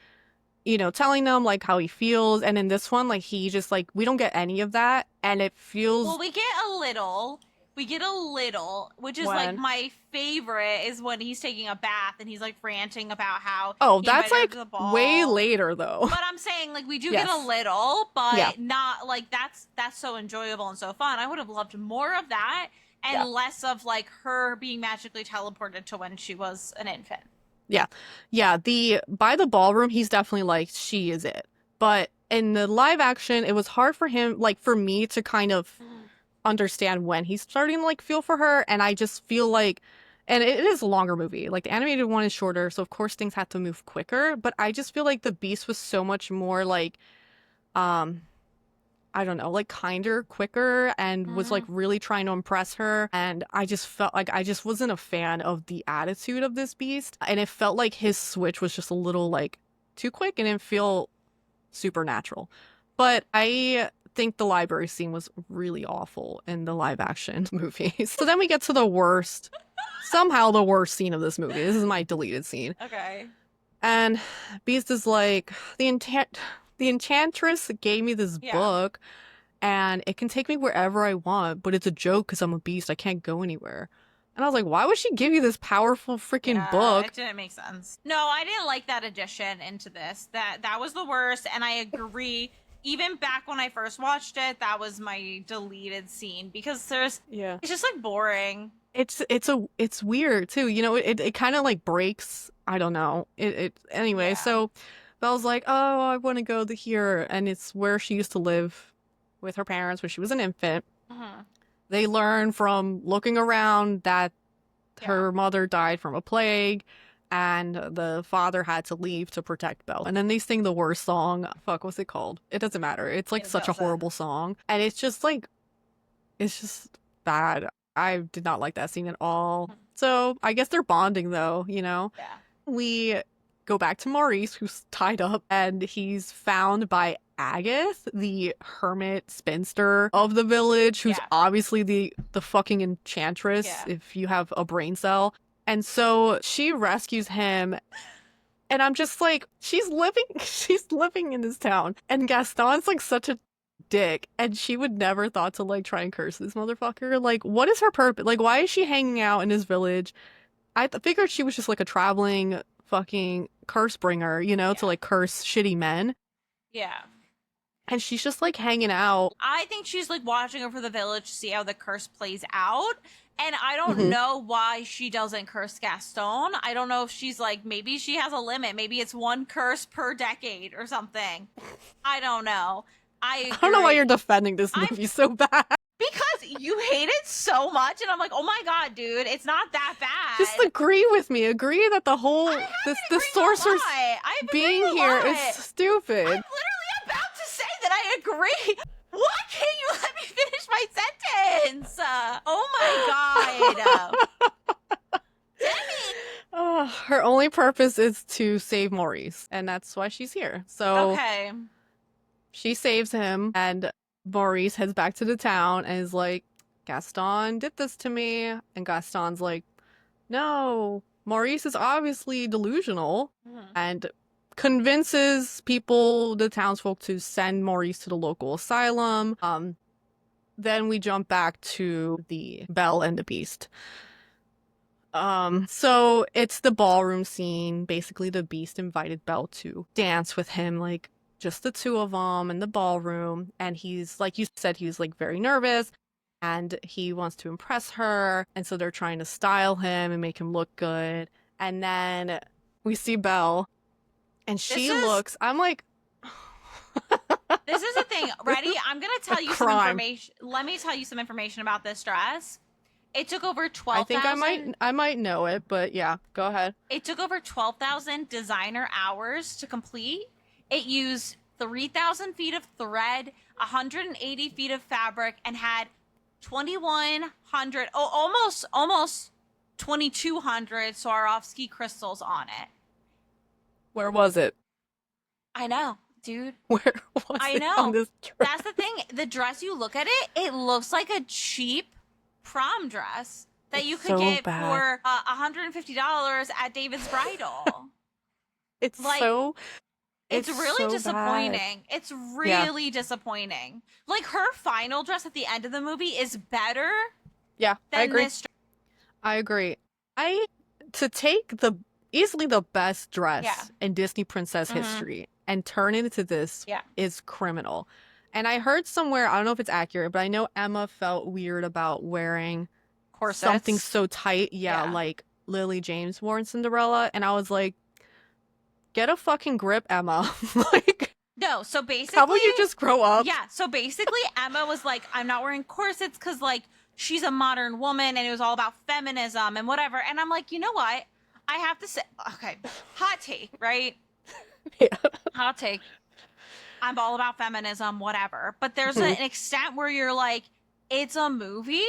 you know, telling them like how he feels. And in this one, like, he just like, we don't get any of that. And it feels. Well, we get a little, which is like my favorite is when he's taking a bath and he's like ranting about how. Oh, that's like way later though. But I'm saying like we do get a little, but not like that's so enjoyable and so fun. I would have loved more of that and less of like her being magically teleported to when she was an infant. Yeah. By the ballroom, he's definitely like, she is it. But in the live action, it was hard for him, like for me to kind of understand when he's starting to like feel for her. And I just feel like, and it is a longer movie, like the animated one is shorter, so of course things had to move quicker, but I just feel like the Beast was so much more like I don't know, like kinder, quicker, and was like really trying to impress her. And I just felt like I just wasn't a fan of the attitude of this Beast, and it felt like his switch was just a little like too quick and didn't feel supernatural. But I think the library scene was really awful in the live action movie. So then we get to the worst, somehow the worst scene of this movie. This is my deleted scene. Okay. And Beast is like, the enchantress gave me this book and it can take me wherever I want, but it's a joke because I'm a beast. I can't go anywhere. And I was like, why would she give you this powerful freaking book? It didn't make sense. No, I didn't like that addition into this. That was the worst, and I agree. Even back when I first watched it, that was my deleted scene because it's just like boring. It's weird too. You know, it kind of like breaks. I don't know. Anyway. So Belle's like, "Oh, I want to go here," and it's where she used to live with her parents when she was an infant. They learn from looking around that her mother died from a plague, and the father had to leave to protect Belle. And then they sing the worst song. Fuck, what's it called? It doesn't matter. It's like such a horrible song, and it's just bad. I did not like that scene at all. So I guess they're bonding though. You know, we go back to Maurice, who's tied up, and he's found by Agatha, the hermit spinster of the village, who's obviously the fucking enchantress, if you have a brain cell. And so she rescues him, and I'm just like, she's living in this town, and Gaston's like such a dick, and she would never thought to like try and curse this motherfucker. Like, what is her purpose? Like, why is she hanging out in this village? I figured she was just like a traveling fucking curse bringer, you know, to like curse shitty men. Yeah. And she's just like hanging out. I think she's like watching over the village to see how the curse plays out. And I don't know why she doesn't curse Gaston. I don't know if she's like, maybe she has a limit. Maybe it's one curse per decade or something. I don't know. I don't know why you're defending this movie so bad. Because you hate it so much, and I'm like, oh my god, dude, it's not that bad. Just agree with me. Agree that the whole the sorcerer's being here is stupid. I'm literally about to say that I agree. Why can't you let me finish my sentence? Oh my god. Demi. Her only purpose is to save Maurice, and that's why she's here. So okay. She saves him, and Maurice heads back to the town and is like, Gaston did this to me. And Gaston's like, no, Maurice is obviously delusional, and convinces people, the townsfolk, to send Maurice to the local asylum. Then we jump back to the Belle and the Beast. So it's the ballroom scene. Basically, the Beast invited Belle to dance with him, like, just the two of them in the ballroom. And he's, like you said, he's like very nervous and he wants to impress her. And so they're trying to style him and make him look good. And then we see Belle and I'm like, this is the thing. Ready? I'm going to tell you some information. Let me tell you some information about this dress. It took over 12,000. I think I might know it, but yeah, go ahead. It took over 12,000 designer hours to complete. It used 3,000 feet of thread, 180 feet of fabric, and had 2,100, almost 2,200 Swarovski crystals on it. Where was it? I know, dude. Where was I it know. on this dress? That's the thing. The dress, you look at it, it looks like a cheap prom dress that you could get for $150 at David's Bridal. It's like, so... It's really so disappointing. bad. It's really disappointing. Like, her final dress at the end of the movie is better than I agree. This I agree. To take easily the best dress in Disney princess history and turn it into this is criminal. And I heard somewhere, I don't know if it's accurate, but I know Emma felt weird about wearing corsets. Something so tight. Like Lily James wore in Cinderella. And I was like, get a fucking grip, Emma. Like, no, so basically, how about you just grow up? Yeah, so basically, Emma was like, I'm not wearing corsets because, like, she's a modern woman and it was all about feminism and whatever. And I'm like, you know what? I have to say, okay, hot take, right? Hot take. I'm all about feminism, whatever. But there's an extent where you're like, it's a movie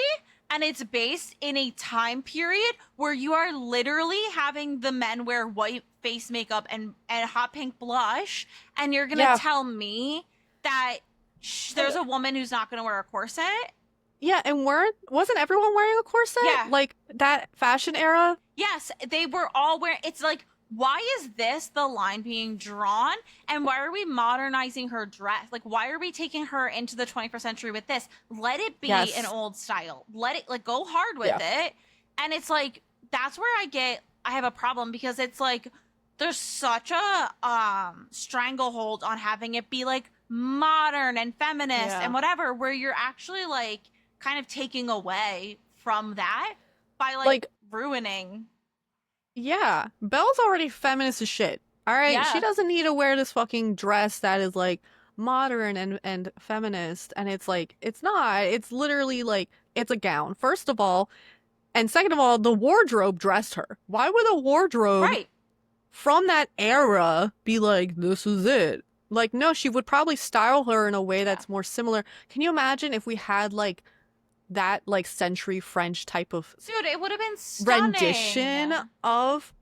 and it's based in a time period where you are literally having the men wear white face makeup and hot pink blush, and you're gonna tell me that there's a woman who's not gonna wear a corset? Yeah, and wasn't everyone wearing a corset? Yeah. Like, that fashion era? Yes, they were all wearing... It's like, why is this the line being drawn? And why are we modernizing her dress? Like, why are we taking her into the 21st century with this? Let it be an old style. Let it, like, go hard with it. And it's like, that's where I have a problem, because it's like, there's such a stranglehold on having it be, like, modern and feminist and whatever, where you're actually, like, kind of taking away from that by, like ruining... Yeah, Belle's already feminist as shit. All right, she doesn't need to wear this fucking dress that is like modern and feminist. And it's like, it's not. It's literally like, it's a gown, first of all. And second of all, the wardrobe dressed her. Why would a wardrobe from that era be like, this is it? Like, no, she would probably style her in a way that's more similar. Can you imagine if we had like that like century French type of dude, it would have been stunning. rendition of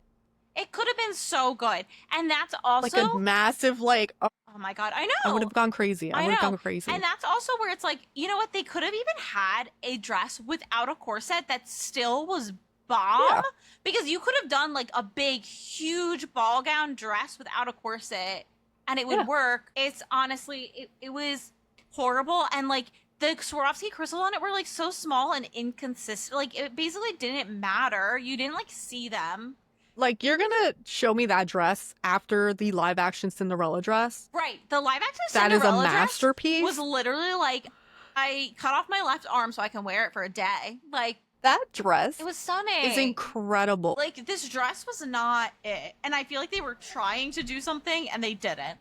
It could have been so good. And that's also Like a massive, like, oh, oh my god, I I would know. have gone crazy. I would have gone crazy. And that's also where it's like, you know what? They could have even had a dress without a corset that still was bomb. Yeah. Because you could have done like a big, huge ball gown dress without a corset and it would work. It's honestly, it was horrible. And like the Swarovski crystals on it were like so small and inconsistent. Like it basically didn't matter. You didn't like see them. Like, you're gonna show me that dress after the live action Cinderella dress? Right. The live action That Cinderella is a dress masterpiece. was literally like, I cut off my left arm so I can wear it for a day. Like, that dress it was stunning. is incredible. Like, this dress was not it. And I feel like they were trying to do something and they didn't.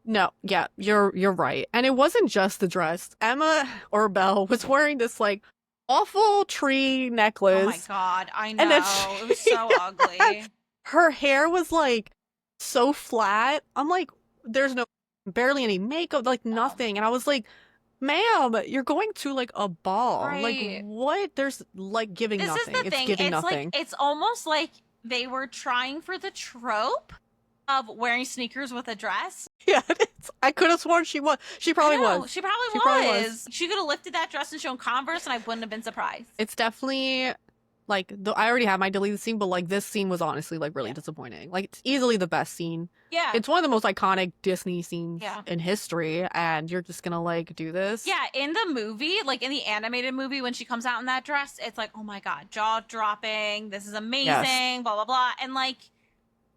No, yeah, you're right. And it wasn't just the dress. Emma or Belle was wearing this like awful tree necklace. Oh my god, I know. And then It was so ugly. Her hair was like so flat. I'm like, there's barely any makeup, like nothing. And I was like, ma'am, you're going to like a ball. Right. Like, what? There's like giving This nothing. is the It's thing. giving It's nothing. like, it's almost like they were trying for the trope of wearing sneakers with a dress. Yeah, I could have sworn she was. She probably was. She probably She was. probably was. She could have lifted that dress and shown Converse, and I wouldn't have been surprised. It's definitely like I already have my deleted scene, but like this scene was honestly like really disappointing. Like it's easily the best scene. Yeah. It's one of the most iconic Disney scenes Yeah. in history, and you're just gonna like do this. Yeah, in the movie, like in the animated movie, when she comes out in that dress, it's like, oh my god, jaw dropping. This is amazing. Blah blah blah, and like.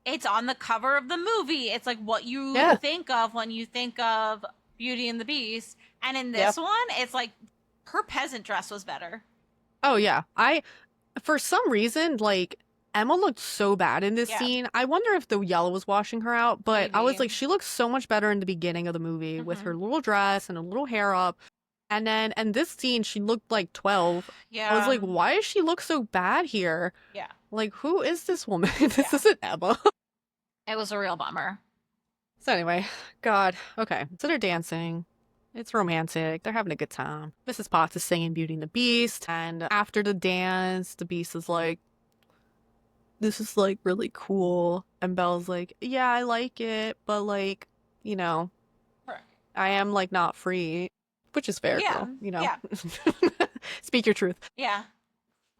It's on the cover of the movie. It's like what you think of when you think of Beauty and the Beast. And in this one, it's like her peasant dress was better. Oh yeah. For some reason, like Emma looked so bad in this scene. I wonder if the yellow was washing her out, but I was like, she looks so much better in the beginning of the movie with her little dress and a little hair up. And then in this scene, she looked like 12. Yeah. I was like, why does she look so bad here? Yeah. Like, who is this woman? This isn't Emma. It was a real bummer. So anyway, God, okay. So they're dancing. It's romantic. They're having a good time. Mrs. Potts is singing Beauty and the Beast. And after the dance, the Beast is like, this is like really cool. And Belle's like, yeah, I like it. But like, you know, I am like not free. Which is fair, girl. You know, speak your truth. Yeah.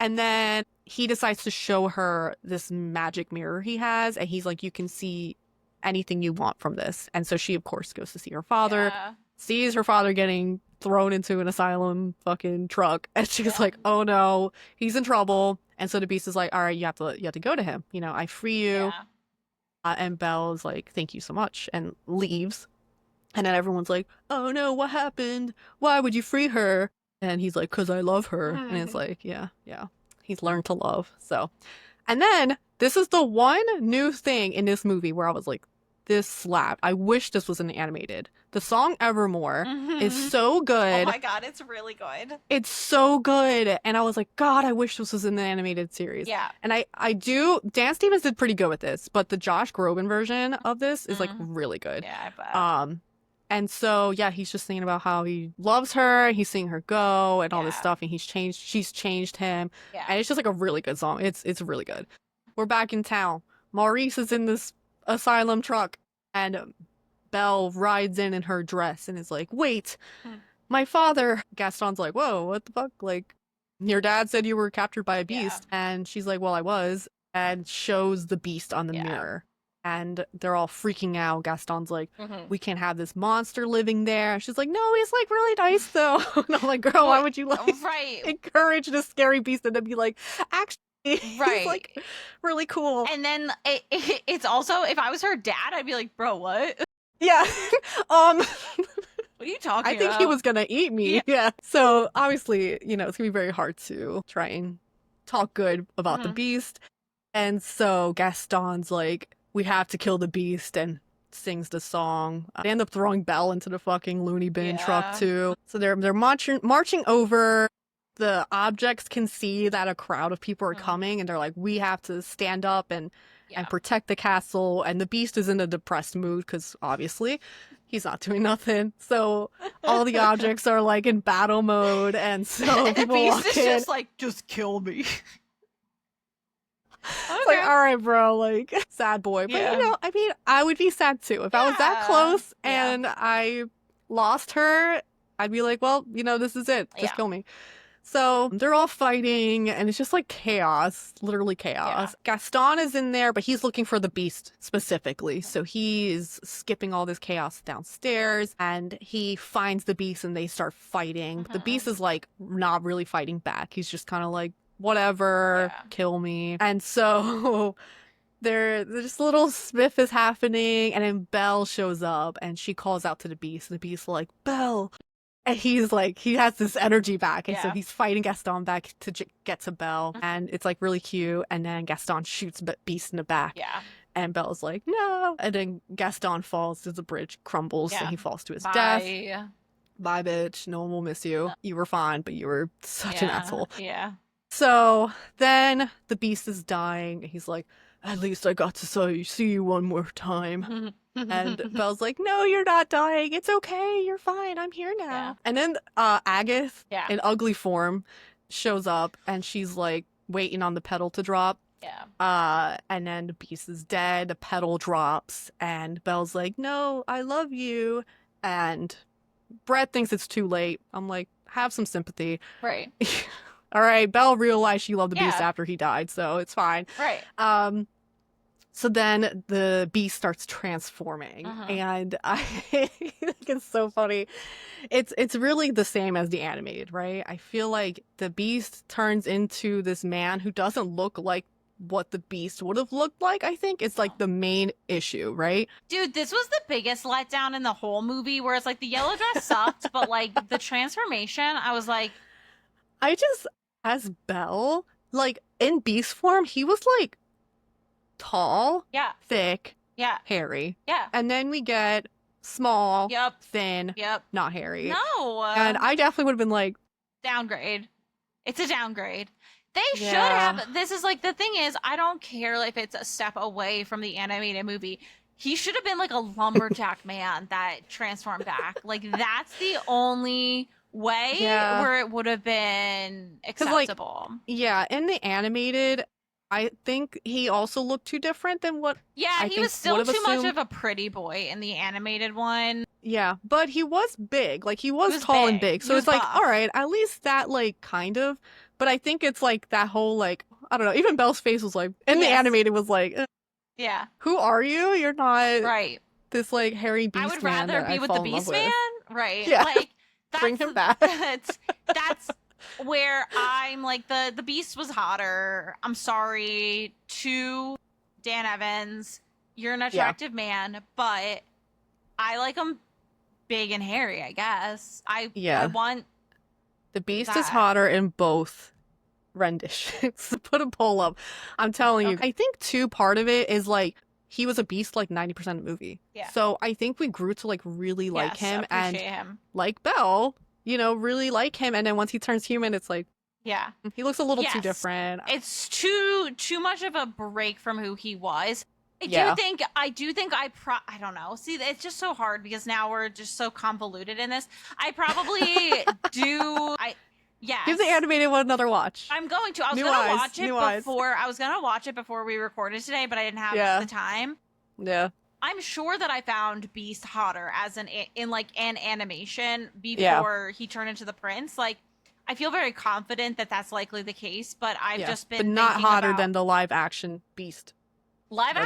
And then he decides to show her this magic mirror he has. And he's like, you can see anything you want from this. And so she, of course, goes to see her father, sees her father getting thrown into an asylum fucking truck. And she's like, oh no, he's in trouble. And so the Beast is like, all right, you have to go to him. You know, I free you. And Belle's like, thank you so much. And leaves. And then everyone's like, oh no, what happened? Why would you free her? And he's like, because I love her. And it's like, yeah. He's learned to love. So, and then this is the one new thing in this movie where I was like, this slapped. I wish this was an animated. The song Evermore is so good. Oh my god, it's really good. It's so good. And I was like, God, I wish this was in the animated series. Yeah. And I do, Dan Stevens did pretty good with this, but the Josh Groban version of this is like really good. Yeah, I bet. And so, yeah, he's just thinking about how he loves her, he's seeing her go and all this stuff, and she's changed him. Yeah. And it's just like a really good song. It's really good. We're back in town. Maurice is in this asylum truck, and Belle rides in her dress and is like, wait, my father. Gaston's like, whoa, what the fuck? Like, your dad said you were captured by a beast. And she's like, well, I was, and shows the beast on the mirror. And they're all freaking out. Gaston's like, we can't have this monster living there. And she's like, no, he's like really nice though. And I'm like, girl, why would you like encourage this scary beast and then be like, actually, he's like really cool. And then it's also, if I was her dad, I'd be like, bro, what? Yeah. What are you talking about? I think he was gonna eat me. Yeah. So obviously, you know, it's gonna be very hard to try and talk good about the beast. And so Gaston's like, we have to kill the beast, and sings the song. They end up throwing Belle into the fucking loony bin truck too. So they're marching over. The objects can see that a crowd of people are coming, and they're like, we have to stand up and protect the castle. And the beast is in a depressed mood because obviously he's not doing nothing. So all the objects are like in battle mode, and so people the beast walk is in. just like, just kill me. It's like, all right, bro, like sad boy. But Yeah. you know, I mean, I would be sad too if I was that Yeah. close Yeah. and I lost her. I'd be like, well, you know, this is it. Just Yeah. kill me. So they're all fighting, and it's just like chaos, literally chaos. Gaston is in there, but he's looking for the beast specifically. So he's skipping all this chaos downstairs, and he finds the beast, and they start fighting. But the beast is like not really fighting back. He's just kind of like, whatever, kill me. And so there's just a little spiff is happening, and then Belle shows up, and she calls out to the beast, and the beast's like, Belle. And he's like, he has this energy back. And so he's fighting Gaston back to get to Belle. And it's like really cute. And then Gaston shoots Beast in the back. Yeah. And Belle's like, no. And then Gaston falls to the bridge, crumbles, and he falls to his death. Bye, bitch. No one will miss you. You were fine, but you were such an asshole. Yeah. So then the Beast is dying. And he's like, at least I got to see you one more time. And Belle's like, no, you're not dying. It's okay. You're fine. I'm here now. Yeah. And then Agatha, in ugly form, shows up, and she's like waiting on the pedal to drop. Yeah. And then the Beast is dead. The pedal drops, and Belle's like, no, I love you. And Brett thinks it's too late. I'm like, have some sympathy. Right. All right. Belle realized she loved the Beast after he died, so it's fine. Right. So then the Beast starts transforming, and I think it's so funny. It's really the same as the animated, right? I feel like the Beast turns into this man who doesn't look like what the Beast would have looked like. I think it's like the main issue, right? Dude, this was the biggest letdown in the whole movie, where it's like the yellow dress sucked, but like the transformation, I was like, as Belle, like in Beast form, he was like tall, thick, hairy. And then we get small, thin, not hairy. No. And I definitely would have been like, downgrade. It's a downgrade. They should have. This is like, the thing is, I don't care if it's a step away from the animated movie. He should have been like a lumberjack man that transformed back. Like, that's the only way where it would have been acceptable. Like, in the animated, I think he also looked too different than what he was still too much of a pretty boy in the animated one. Yeah, but he was big. Like, he was tall and big. So it's like, all right, at least that, like, kind of. But I think it's like that whole, like, I don't know, even Belle's face was like, in the animated was like, who are you? You're not this, like, hairy beast man. I would rather be with the beast man. Right. Yeah. Like, bring him back. That's where I'm like, the Beast was hotter. I'm sorry to Dan Evans. You're an attractive man, but I like him big and hairy, I guess. I want the Beast is hotter in both renditions. Put a poll up. I'm telling you. I think too, part of it is like he was a beast like 90% of the movie. Yeah. So I think we grew to like really like him and like Belle, you know, really like him. And then once he turns human, it's like, he looks a little too different. It's too much of a break from who he was. I do think I don't know. See, it's just so hard because now we're just so convoluted in this. I probably give the animated one another watch. I'm going to. I was gonna watch it before we recorded today, but I didn't have the time. Yeah. I'm sure that I found Beast hotter as in like an animation before he turned into the prince. Like, I feel very confident that that's likely the case, but I've just been not hotter than the live action Beast. Live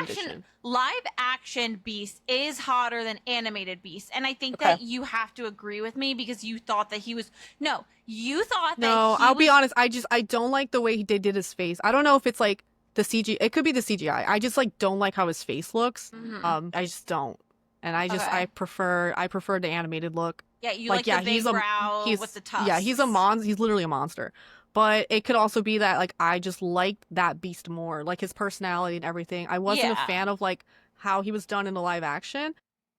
action Beast is hotter than animated Beast, and I think that you have to agree with me because you thought that he was I'll be honest, I don't like the way they did his face. I don't know if it's like the CG. It could be the CGI. I just like don't like how his face looks. I just don't, and I prefer the animated look. Yeah, you like the big brow with the tusks. Yeah, he's literally a monster. But it could also be that, like, I just liked that Beast more, like his personality and everything. I wasn't a fan of like how he was done in the live action,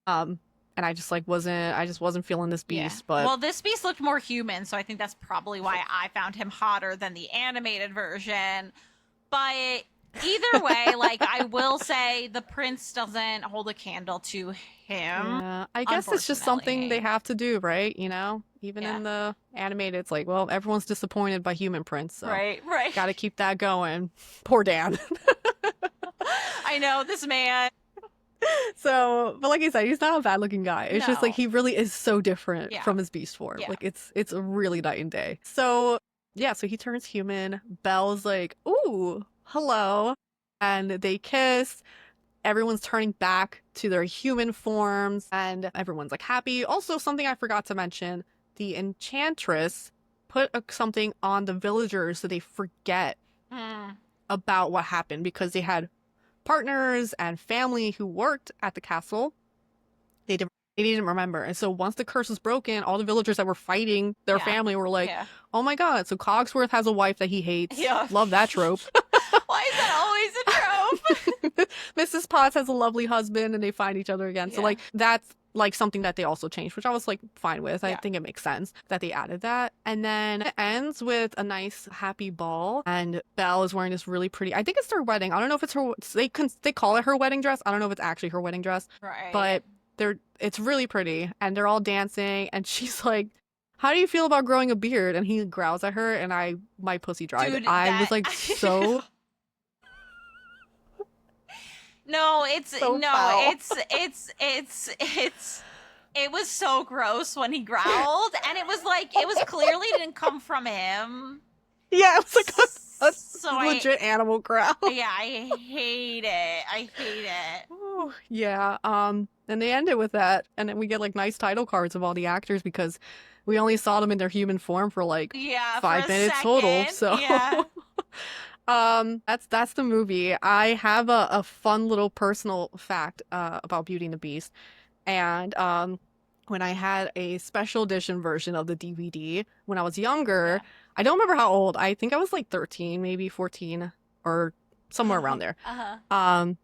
and I just wasn't feeling this Beast. But well, this Beast looked more human, so I think that's probably why I found him hotter than the animated version. But either way, like, I will say the prince doesn't hold a candle to him. I guess it's just something they have to do, right? You know, Even Yeah. in the animated, it's like, well, everyone's disappointed by Human Prince, so Right. gotta keep that going. Poor Dan. I know this man. So, but like I said, he's not a bad looking guy. It's just like No. he really is so different Yeah. from his beast form. Yeah. Like it's really night and day. So yeah, so he turns human. Belle's like, ooh, hello. And they kiss. Everyone's turning back to their human forms and everyone's like happy. Also, something I forgot to mention, the enchantress put something on the villagers so they forget about what happened because they had partners and family who worked at the castle. They didn't remember. And so once the curse was broken, all the villagers that were fighting their Yeah. family were like, Yeah. oh my god, so Cogsworth has a wife that he hates. Yeah. Love that trope. Why is that always a trope? Mrs. Potts has a lovely husband and they find each other again. So Yeah. like that's like something that they also changed, which I was like fine with. I Yeah. think it makes sense that they added that. And then it ends with a nice happy ball and Belle is wearing this really pretty, I think it's their wedding. I don't know if it's her, they call it her wedding dress. I don't know if it's actually her wedding dress, Right. but it's really pretty and they're all dancing and she's like, how do you feel about growing a beard? And he growls at her and my pussy dried. Dude, I was that- like so No, it's So no, foul. it was so gross when he growled, and it was like it was clearly didn't come from him. yeah, it was like a So legit animal growl. Yeah, I hate it. I hate it. Oh, yeah. And they end it with that, and then we get like nice title cards of all the actors because we only saw them in their human form for like Yeah, 5 for a minutes total. second, So yeah. that's the movie. I have a fun little personal fact about Beauty and the Beast. And when I had a special edition version of the DVD when I was younger, Yeah. I don't remember how old. I think I was like 13, maybe 14 or somewhere around there.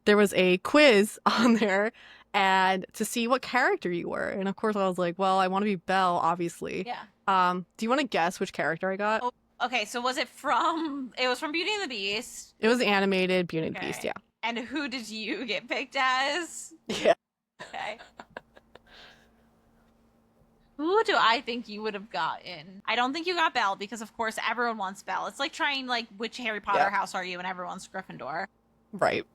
There was a quiz on there and to see what character you were. And of course I was like, well, I want to be Belle, obviously. Yeah. Do you want to guess which character I got? Oh, okay, so was it from? It was from Beauty and the Beast. It was animated Beauty and the Beast, Okay. yeah. And who did you get picked as? Yeah. Okay. Who do I think you would have gotten? I don't think you got Belle because, of course, everyone wants Belle. It's like trying, like, which Harry Potter Yeah. house are you, and everyone's Gryffindor. Right.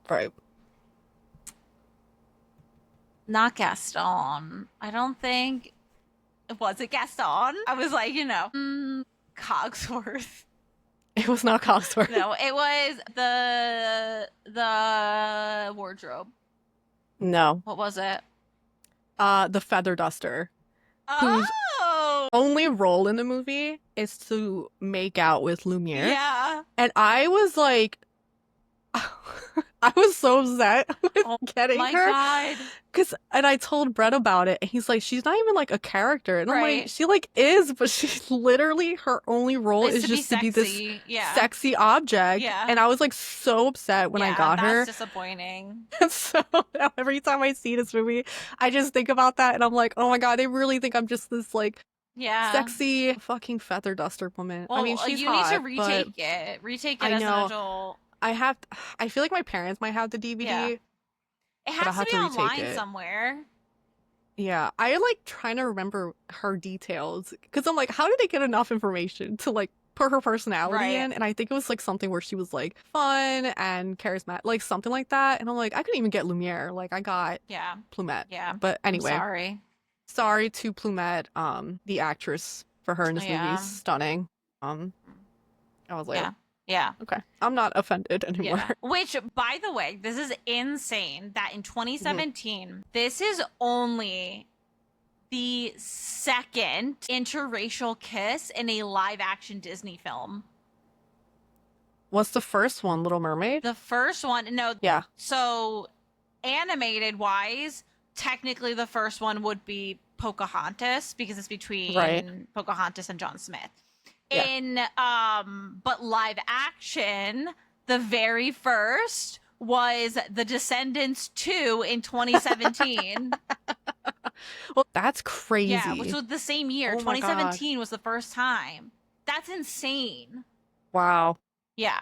Not Gaston. I don't think. Was it Gaston? I was like, Cogsworth. It was not Cogsworth. No, it was the wardrobe. No. What was it? The Feather Duster. Whose Oh, only role in the movie is to make out with Lumiere. yeah. And I was like, I was so upset with Oh getting My her. God. And I told Brett about it, and he's like, she's not even like a character. And I'm like, Right. she like is, but she's literally her only role is It's just to be this sexy. Yeah. sexy object. Yeah. And I was like so upset when I Yeah, got her. That's disappointing. So every time I see this movie, I just think about that and I'm like, oh my god, they really think I'm just this like Yeah. sexy fucking feather duster woman. Well, I mean, she's you hot, need to but retake it. Retake it I as know. an adult. I feel like my parents might have the DVD. Yeah. It I'll has to have be to retake online it. somewhere. Yeah, I like trying to remember her details because I'm like, how did they get enough information to like put her personality Right. in? And I think it was like something where she was like fun and charismatic, like something like that. And I'm like, I couldn't even get Lumiere. Like I got Yeah. Plumette. Yeah. But anyway, I'm sorry to Plumette, the actress for her in this movie Yeah. is stunning. I was like, Yeah. Yeah. okay, I'm not offended anymore. Yeah. Which, by the way, this is insane that in 2017, this is only the second interracial kiss in a live action Disney film. What's the first one, Little Mermaid? The first one, no. Yeah. So, animated wise, technically the first one would be Pocahontas because it's between Right. Pocahontas and John Smith. Yeah. But live action, the very first was The Descendants 2 in 2017. Well, that's crazy. Yeah, which was the same year. Oh my God. 2017 was the first time. That's insane. Wow. Yeah.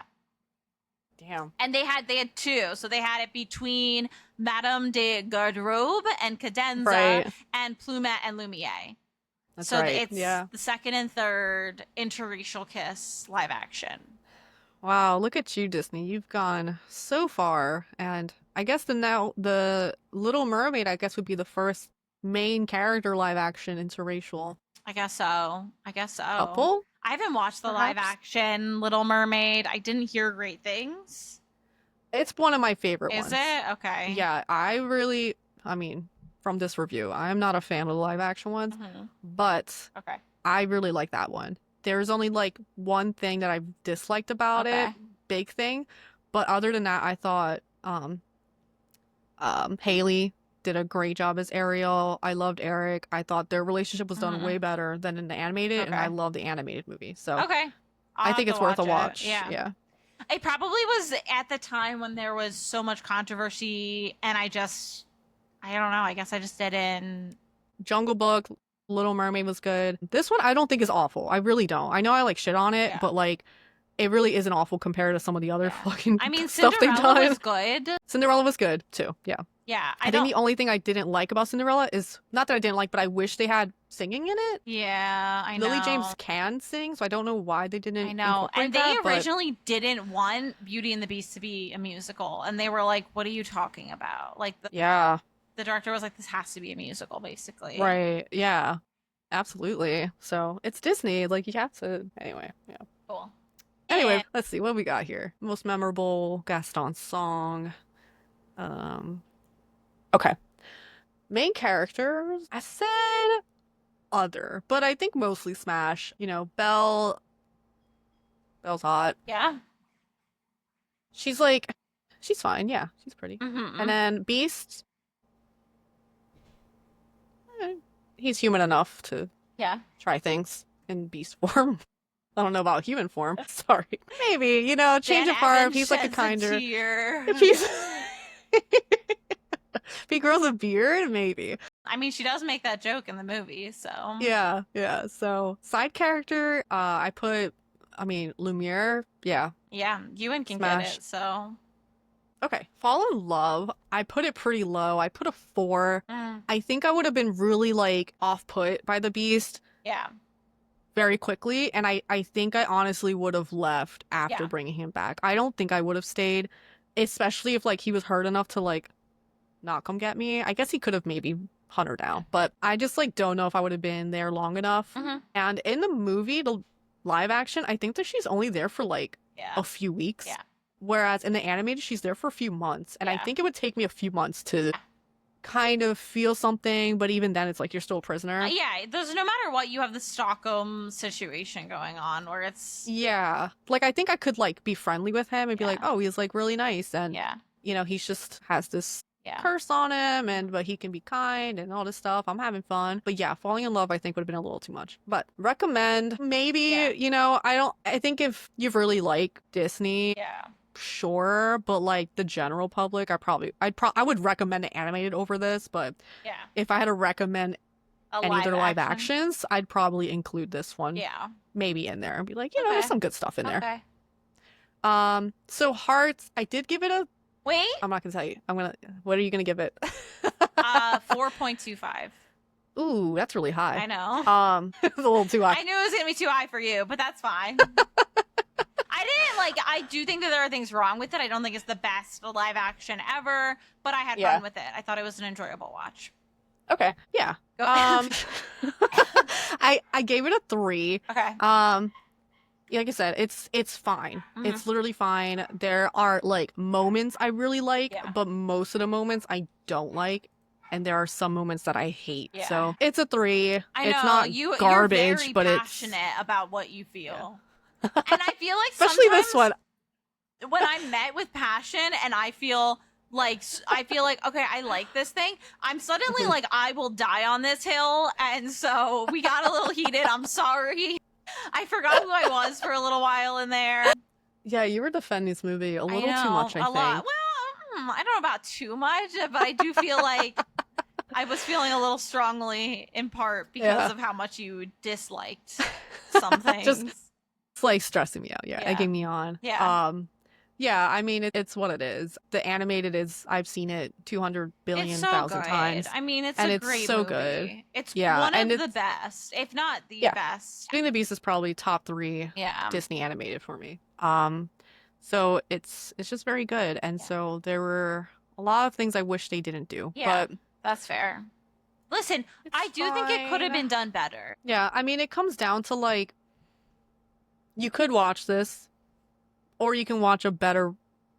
Damn. And they had two. So they had it between Madame de Garderobe and Cadenza Right. and Plumette and Lumiere. That's so right. it's Yeah. the second and third interracial kiss live action. Wow, look at you, Disney. You've gone so far. And I guess the Little Mermaid, I guess, would be the first main character live action interracial I guess so. I guess so. couple, I haven't watched the live perhaps. action Little Mermaid. I didn't hear great things. It's one of my favorite Is ones. it? Okay. Yeah, I mean, from this review, I'm not a fan of the live action ones, Mhm. but Okay. I really like that one. There's only like one thing that I've disliked about it, Okay. big thing, but other than that, I thought Haley did a great job as Ariel. I loved Eric. I thought their relationship was done way better than in the animated, and I Okay. love the animated movie. So Okay. I'll I have think to it's worth a it. watch. Yeah. Yeah. It probably was at the time when there was so much controversy, and I don't know. I guess I just didn't. Jungle Book, Little Mermaid was good. This one I don't think is awful. I really don't. I know I like shit on it, Yeah. but like it really isn't awful compared to some of the other Yeah. fucking I mean, stuff they've Cinderella done. was good. Cinderella was good too. Yeah. Yeah. I think the only thing I didn't like about Cinderella is not that I didn't like, but I wish they had singing in it. Yeah, I know. Lily James can sing, so I don't know why they didn't I know. incorporate And they that, but originally didn't want Beauty and the Beast to be a musical. And they were like, what are you talking about? Like, yeah, the director was like, this has to be a musical, basically. right. Yeah, absolutely. So it's Disney. Like, you have to. Anyway, yeah. Cool. Anyway, And- let's see what we got here. Most memorable Gaston song. Okay. Main characters. I said other, but I think mostly Smash. You know, Belle. Belle's hot. yeah. She's fine. Yeah, she's pretty. Mm-hmm. And then Beast. He's human enough to Yeah. try things in beast form. I don't know about human form. Sorry. Maybe, change Dan of heart. Evans He's like a sheds kinder. tear. If he's if he grows a beard, maybe. I mean, she does make that joke in the movie, so. Yeah. So side character, Lumiere. Yeah. Yeah, Ewan can Smash. get it, so. Okay. Fall in Love. I put it pretty low. I put a 4. Mm, I think I would have been really like off put by the Beast yeah. very quickly, and I think I honestly would have left after Yeah. bringing him back. I don't think I would have stayed, especially if like he was hurt enough to like not come get me. I guess he could have maybe hunt her down, but I just like don't know if I would have been there long enough. Mhm. And in the movie, the live action, I think that she's only there for like Yeah. a few weeks. Yeah. Whereas in the animated, she's there for a few months, and I Yeah. think it would take me a few months to kind of feel something. But even then, it's like you're still a prisoner. Yeah, there's no matter what, you have the Stockholm situation going on where it's. Yeah. Like, I think I could, like, be friendly with him and be Yeah. like, oh, he's, like, really nice. And, Yeah. he's just has this Yeah. curse on him, but he can be kind and all this stuff. I'm having fun. But yeah, falling in love, I think, would have been a little too much. But recommend, maybe, Yeah. I think if you really like Disney, Yeah. sure. But, like, the general public, I would recommend the animated over this. But Yeah. if I had to recommend A any of their live action. actions, I'd probably include this one Yeah. maybe in there and be like, Okay. there's some good stuff in there. Okay. So Hearts, I did give it a. Wait. I'm not gonna tell you. What are you gonna give it? 4.25. Ooh, that's really high. I know. It's a little too high. I knew it was gonna be too high for you, but that's fine. I do think that there are things wrong with it. I don't think it's the best live action ever, but I had Yeah. fun with it. I thought it was an enjoyable watch. Okay, yeah. Go I gave it a 3. Okay. Like I said, it's fine. Mhm. It's literally fine. There are like moments I really like, Yeah. but most of the moments I don't like. And there are some moments that I hate. Yeah. So it's a 3. I know It's not you're garbage, very but it's passionate about what you feel, and I feel like especially this sometimes one. when I'm met with passion and I feel like okay, I like this thing, I'm suddenly like, I will die on this hill, and so we got a little heated. I'm sorry. I forgot who I was for a little while in there. Yeah, you were defending this movie a little I too know, much, I a think. lot. Well, I don't know about too much, but I do feel like I was feeling a little strongly in part because Yeah. of how much you disliked some things. Just- It's like stressing me out. Yeah, Yeah. egging me on. Yeah. Yeah, I mean, it's what it is. The animated is, I've seen it 200 billion It's so thousand good. times. I mean, it's And a it's great so movie. good. It's Yeah, one and of the it's, best, if not the yeah, best. Beauty and the Beast is probably top 3 Yeah. Disney animated for me. So it's just very good. And Yeah. so there were a lot of things I wish they didn't do, Yeah, but that's fair. Listen, it's I do think it could have fine. been done better. Yeah, I mean, it comes down to like, you could watch this, or you can watch a better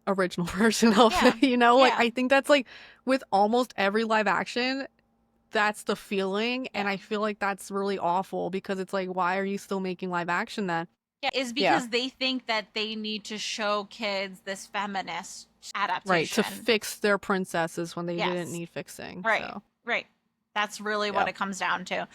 original version of Yeah. it, you know? Like, Yeah. I think that's like with almost every live action, that's the feeling. And Yeah. I feel like that's really awful because it's like, why are you still making live action then? Yeah, is Yeah. because they think that they need to show kids this feminist Right, to adaptation. fix their princesses when they Yes. didn't need fixing. Right. So, Right. That's really what Yeah. it comes down to.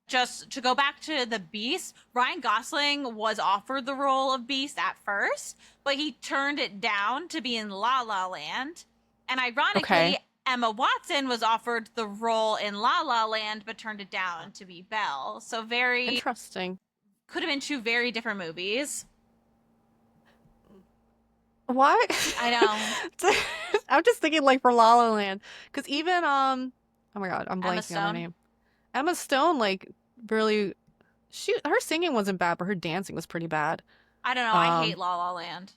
Just to go back to the Beast, Ryan Gosling was offered the role of Beast at first, but he turned it down to be in La La Land. And ironically, Okay. Emma Watson was offered the role in La La Land, but turned it down to be Belle. So Interesting. could have been 2 very different movies. What? I know. I'm just thinking like for La La Land, because even oh my God, I'm Emma blanking on her Stone. name. Emma Stone, like really, her singing wasn't bad, but her dancing was pretty bad. I don't know. I hate La La Land.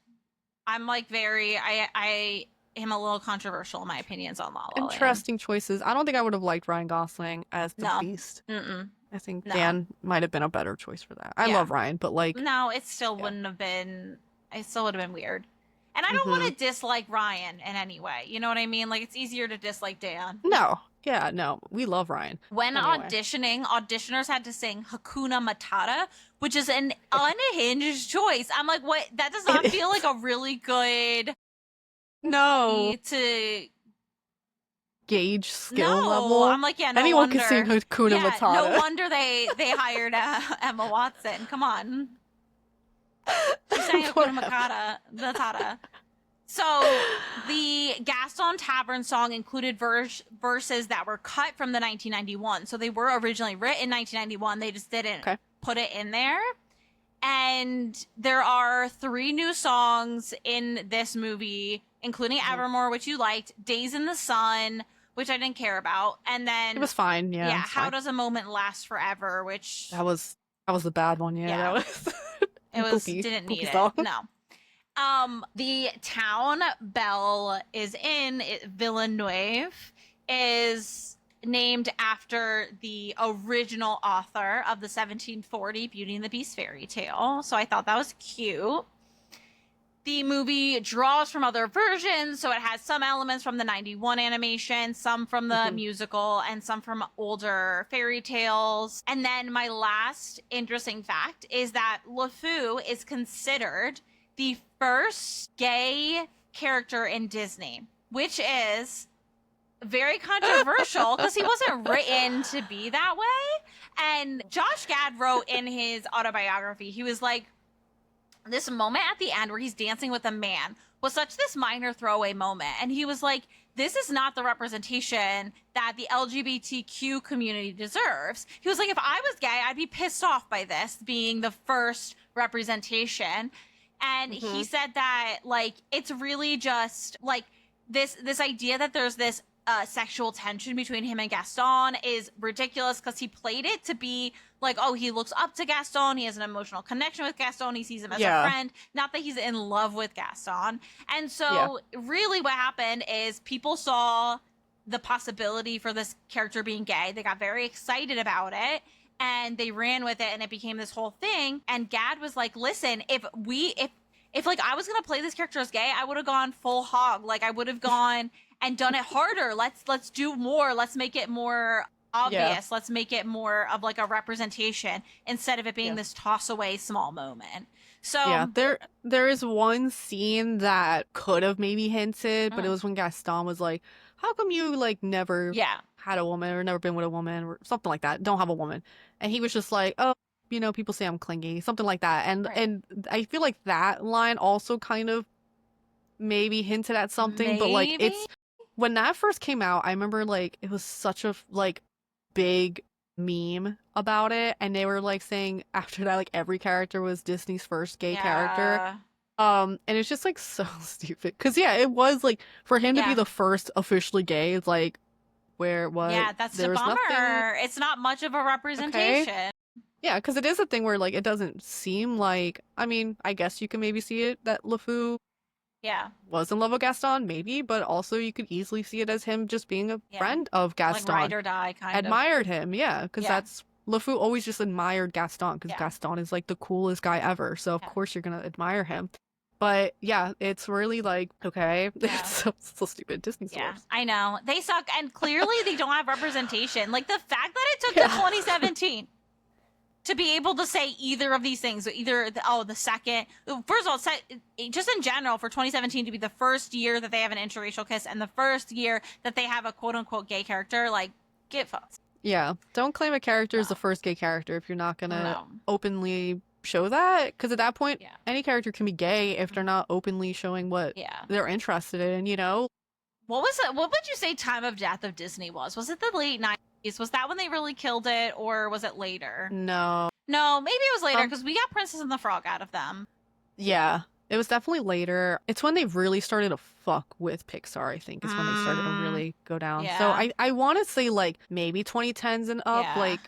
I'm like I am a little controversial in my opinions on La La Land. Interesting choices. I don't think I would have liked Ryan Gosling as the No. Beast. Mm-mm. I think No. Dan might have been a better choice for that. I Yeah. love Ryan, but like, No, it still Yeah. wouldn't have been. It still would have been weird. And I don't want to dislike Ryan in any way. You know what I mean? Like it's easier to dislike Dan. no, yeah, no, we love Ryan. When Anyway. auditioning, auditioners had to sing Hakuna Matata, which is an unhinged choice. I'm like, what? That does not feel like a really good No, to gauge skill no. level. I'm like, yeah, no Anyone wonder. can sing Hakuna Yeah, Matata. no wonder they hired Emma Watson. Come on. She sang Hakuna Matata. So the Gaston Tavern song included verses that were cut from the 1991. So they were originally written in 1991. They just didn't put it in there. And there are 3 new songs in this movie, including Evermore, which you liked, Days in the Sun, which I didn't care about, and then It was fine, yeah. yeah, it's How fine. Does a Moment Last Forever, which That was the bad one, yeah. Yeah. That was it was poopy, didn't poopy need it. song. No. The town Belle is in, Villeneuve, is named after the original author of the 1740 Beauty and the Beast fairy tale. So I thought that was cute. The movie draws from other versions, so it has some elements from the 91 animation, some from the musical, and some from older fairy tales. And then my last interesting fact is that LeFou is considered the first gay character in Disney, which is very controversial because he wasn't written to be that way. And Josh Gad wrote in his autobiography, he was like, this moment at the end where he's dancing with a man was such this minor throwaway moment. And he was like, this is not the representation that the LGBTQ community deserves. He was like, if I was gay, I'd be pissed off by this being the first representation. And he said that, like, it's really just like this idea that there's this sexual tension between him and Gaston is ridiculous because he played it to be like, oh, he looks up to Gaston, he has an emotional connection with Gaston, he sees him as a friend, not that he's in love with Gaston. And so really what happened is people saw the possibility for this character being gay. They got very excited about it and they ran with it and it became this whole thing. And Gad was like, listen, if like I was gonna play this character as gay, I would have gone full hog. Like I would have gone and done it harder. Let's do more. Let's make it more obvious. Yeah. Let's make it more of like a representation instead of it being this toss away small moment. So yeah, there is one scene that could have maybe hinted, but it was when Gaston was like, how come you like never had a woman or never been with a woman or something like that, don't have a woman? And he was just like, oh, you know, people say I'm clingy, something like that. And I feel like that line also kind of maybe hinted at something, but like it's when that first came out, I remember like it was such a like big meme about it, and they were like saying after that like every character was Disney's first gay character. And it's just like so stupid. Cause yeah, it was like for him to be Yeah. the first officially gay, it's like where what Yeah, that's there a was bummer. nothing. It's not much of a representation. Yeah, because it is a thing where like it doesn't seem like I mean, I guess you can maybe see it that LeFou Yeah. was in love with Gaston, maybe, but also you could easily see it as him just being a Yeah. friend of Like Gaston. ride or die kind of. Admired him, yeah, because Yeah. that's LeFou always just admired Gaston because Yeah. Gaston is like the coolest guy ever. So of Yeah. course you're gonna admire him. But yeah, it's really like okay, Yeah. it's so stupid. Disney Yeah, stores. I know. They suck, and clearly they don't have representation. Like the fact that it took Yeah. to 2017 to be able to say either of these things, either the second, first of all, just in general, for 2017 to be the first year that they have an interracial kiss and the first year that they have a quote unquote gay character, like get fucked. Yeah, don't claim a character as No. the first gay character if you're not gonna No. openly show that. Because at that point, Yeah. any character can be gay if they're not openly showing what Yeah. they're interested in. You know? What was it? What would you say time of death of Disney was? Was it the late 90s? Was that when they really killed it, or was it later? No. No, maybe it was later because we got Princess and the Frog out of them. Yeah, it was definitely later. It's when they really started to fuck with Pixar, I think, is when they started to really go down. So Yeah. I want to say like maybe 2010s and up, Yeah. like,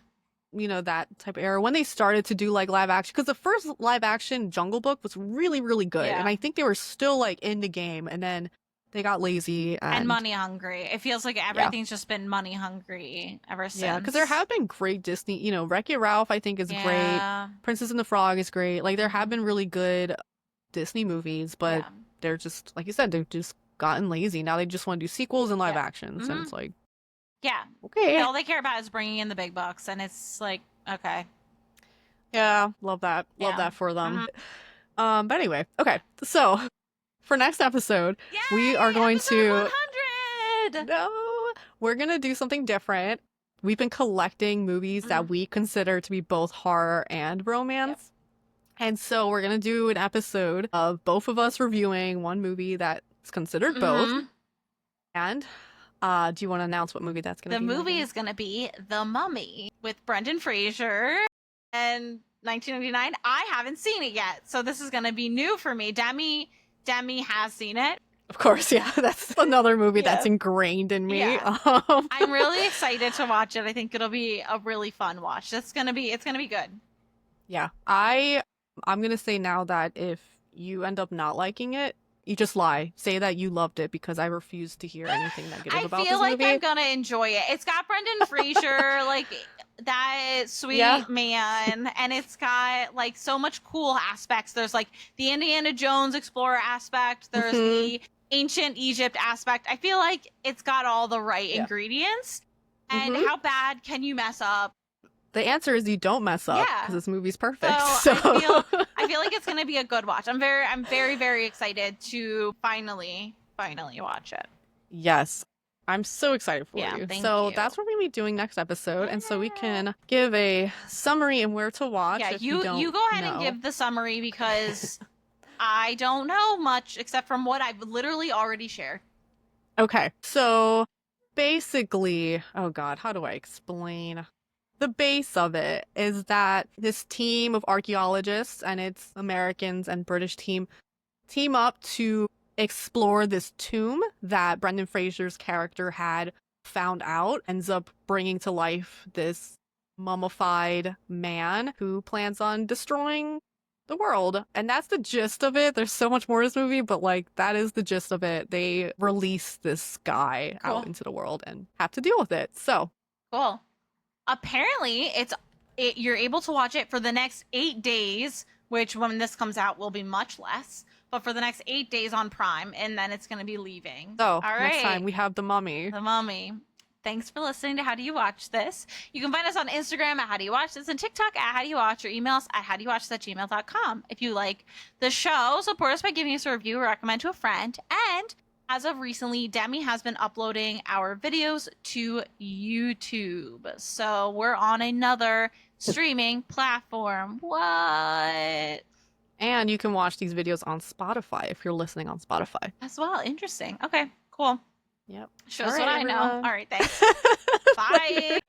you know, that type of era when they started to do like live action. Because the first live action Jungle Book was really, really good. Yeah. And I think they were still like in the game. And then they got lazy And money hungry. It feels like everything's just been money hungry ever since. Yeah, because there have been great Disney, you know, Wreck-It Ralph, I think is great. Yeah. Princess and the Frog is great. Like there have been really good Disney movies, but Yeah. they're just like you said, they've just gotten lazy. Now they just want to do sequels and live Yeah. actions, and it's like, Yeah. okay, All they care about is bringing in the big bucks, and it's like, okay. yeah, love that, love Yeah. that for them. But anyway, okay, so for next episode, we are going Episode to 100! we're gonna do something different. We've been collecting movies that we consider to be both horror and romance. And so we're going to do an episode of both of us reviewing one movie that's considered both. And do you want to announce what movie that's going to The be? movie is going to be The Mummy with Brendan Fraser and 1999. I haven't seen it yet, so this is going to be new for me. Demi has seen it. Of course, yeah. That's another movie Yeah. that's ingrained in me. Yeah. I'm really excited to watch it. I think it'll be a really fun watch. It's going to be good. Yeah. I'm going to say now that if you end up not liking it, you just lie. Say that you loved it because I refuse to hear anything negative about I this feel like movie. I'm gonna enjoy it. It's got Brendan Fraser, like that sweet man, and it's got like so much cool aspects. There's like the Indiana Jones explorer aspect. There's the ancient Egypt aspect. I feel like it's got all the right ingredients. And how bad can you mess up? The answer is you don't mess up because this movie's perfect. So I feel like it's gonna be a good watch. I'm very, very excited to finally watch it. Yes. I'm so excited for Yeah, you. thank So you. that's what we're going to be doing next episode. And so we can give a summary and where to watch. Yeah, if you don't you go ahead and know. give the summary because I don't know much except from what I've literally already shared. Okay. So basically, oh God, how do I explain? The base of it is that this team of archaeologists and its Americans and British team up to explore this tomb that Brendan Fraser's character had found out, ends up bringing to life this mummified man who plans on destroying the world. And that's the gist of it. There's so much more to this movie, but like that is the gist of it. They release this guy out into the world and have to deal with it. So cool. Apparently, you're able to watch it for the next 8 days, which when this comes out will be much less. But for the next 8 days on Prime, and then it's going to be leaving. So all right. next time we have The Mummy. The Mummy. Thanks for listening to How Do You Watch This. You can find us on Instagram at How Do You Watch This and TikTok at How Do You Watch, or email us at howdoyouwatchthis@gmail.com. If you like the show, support us by giving us a review or recommend to a friend. And as of recently, Demi has been uploading our videos to YouTube. So we're on another streaming platform. What? And you can watch these videos on Spotify if you're listening on Spotify. As well. Interesting. Okay, cool. Yep. Shows All what right, I know. everyone. All right, thanks. Bye.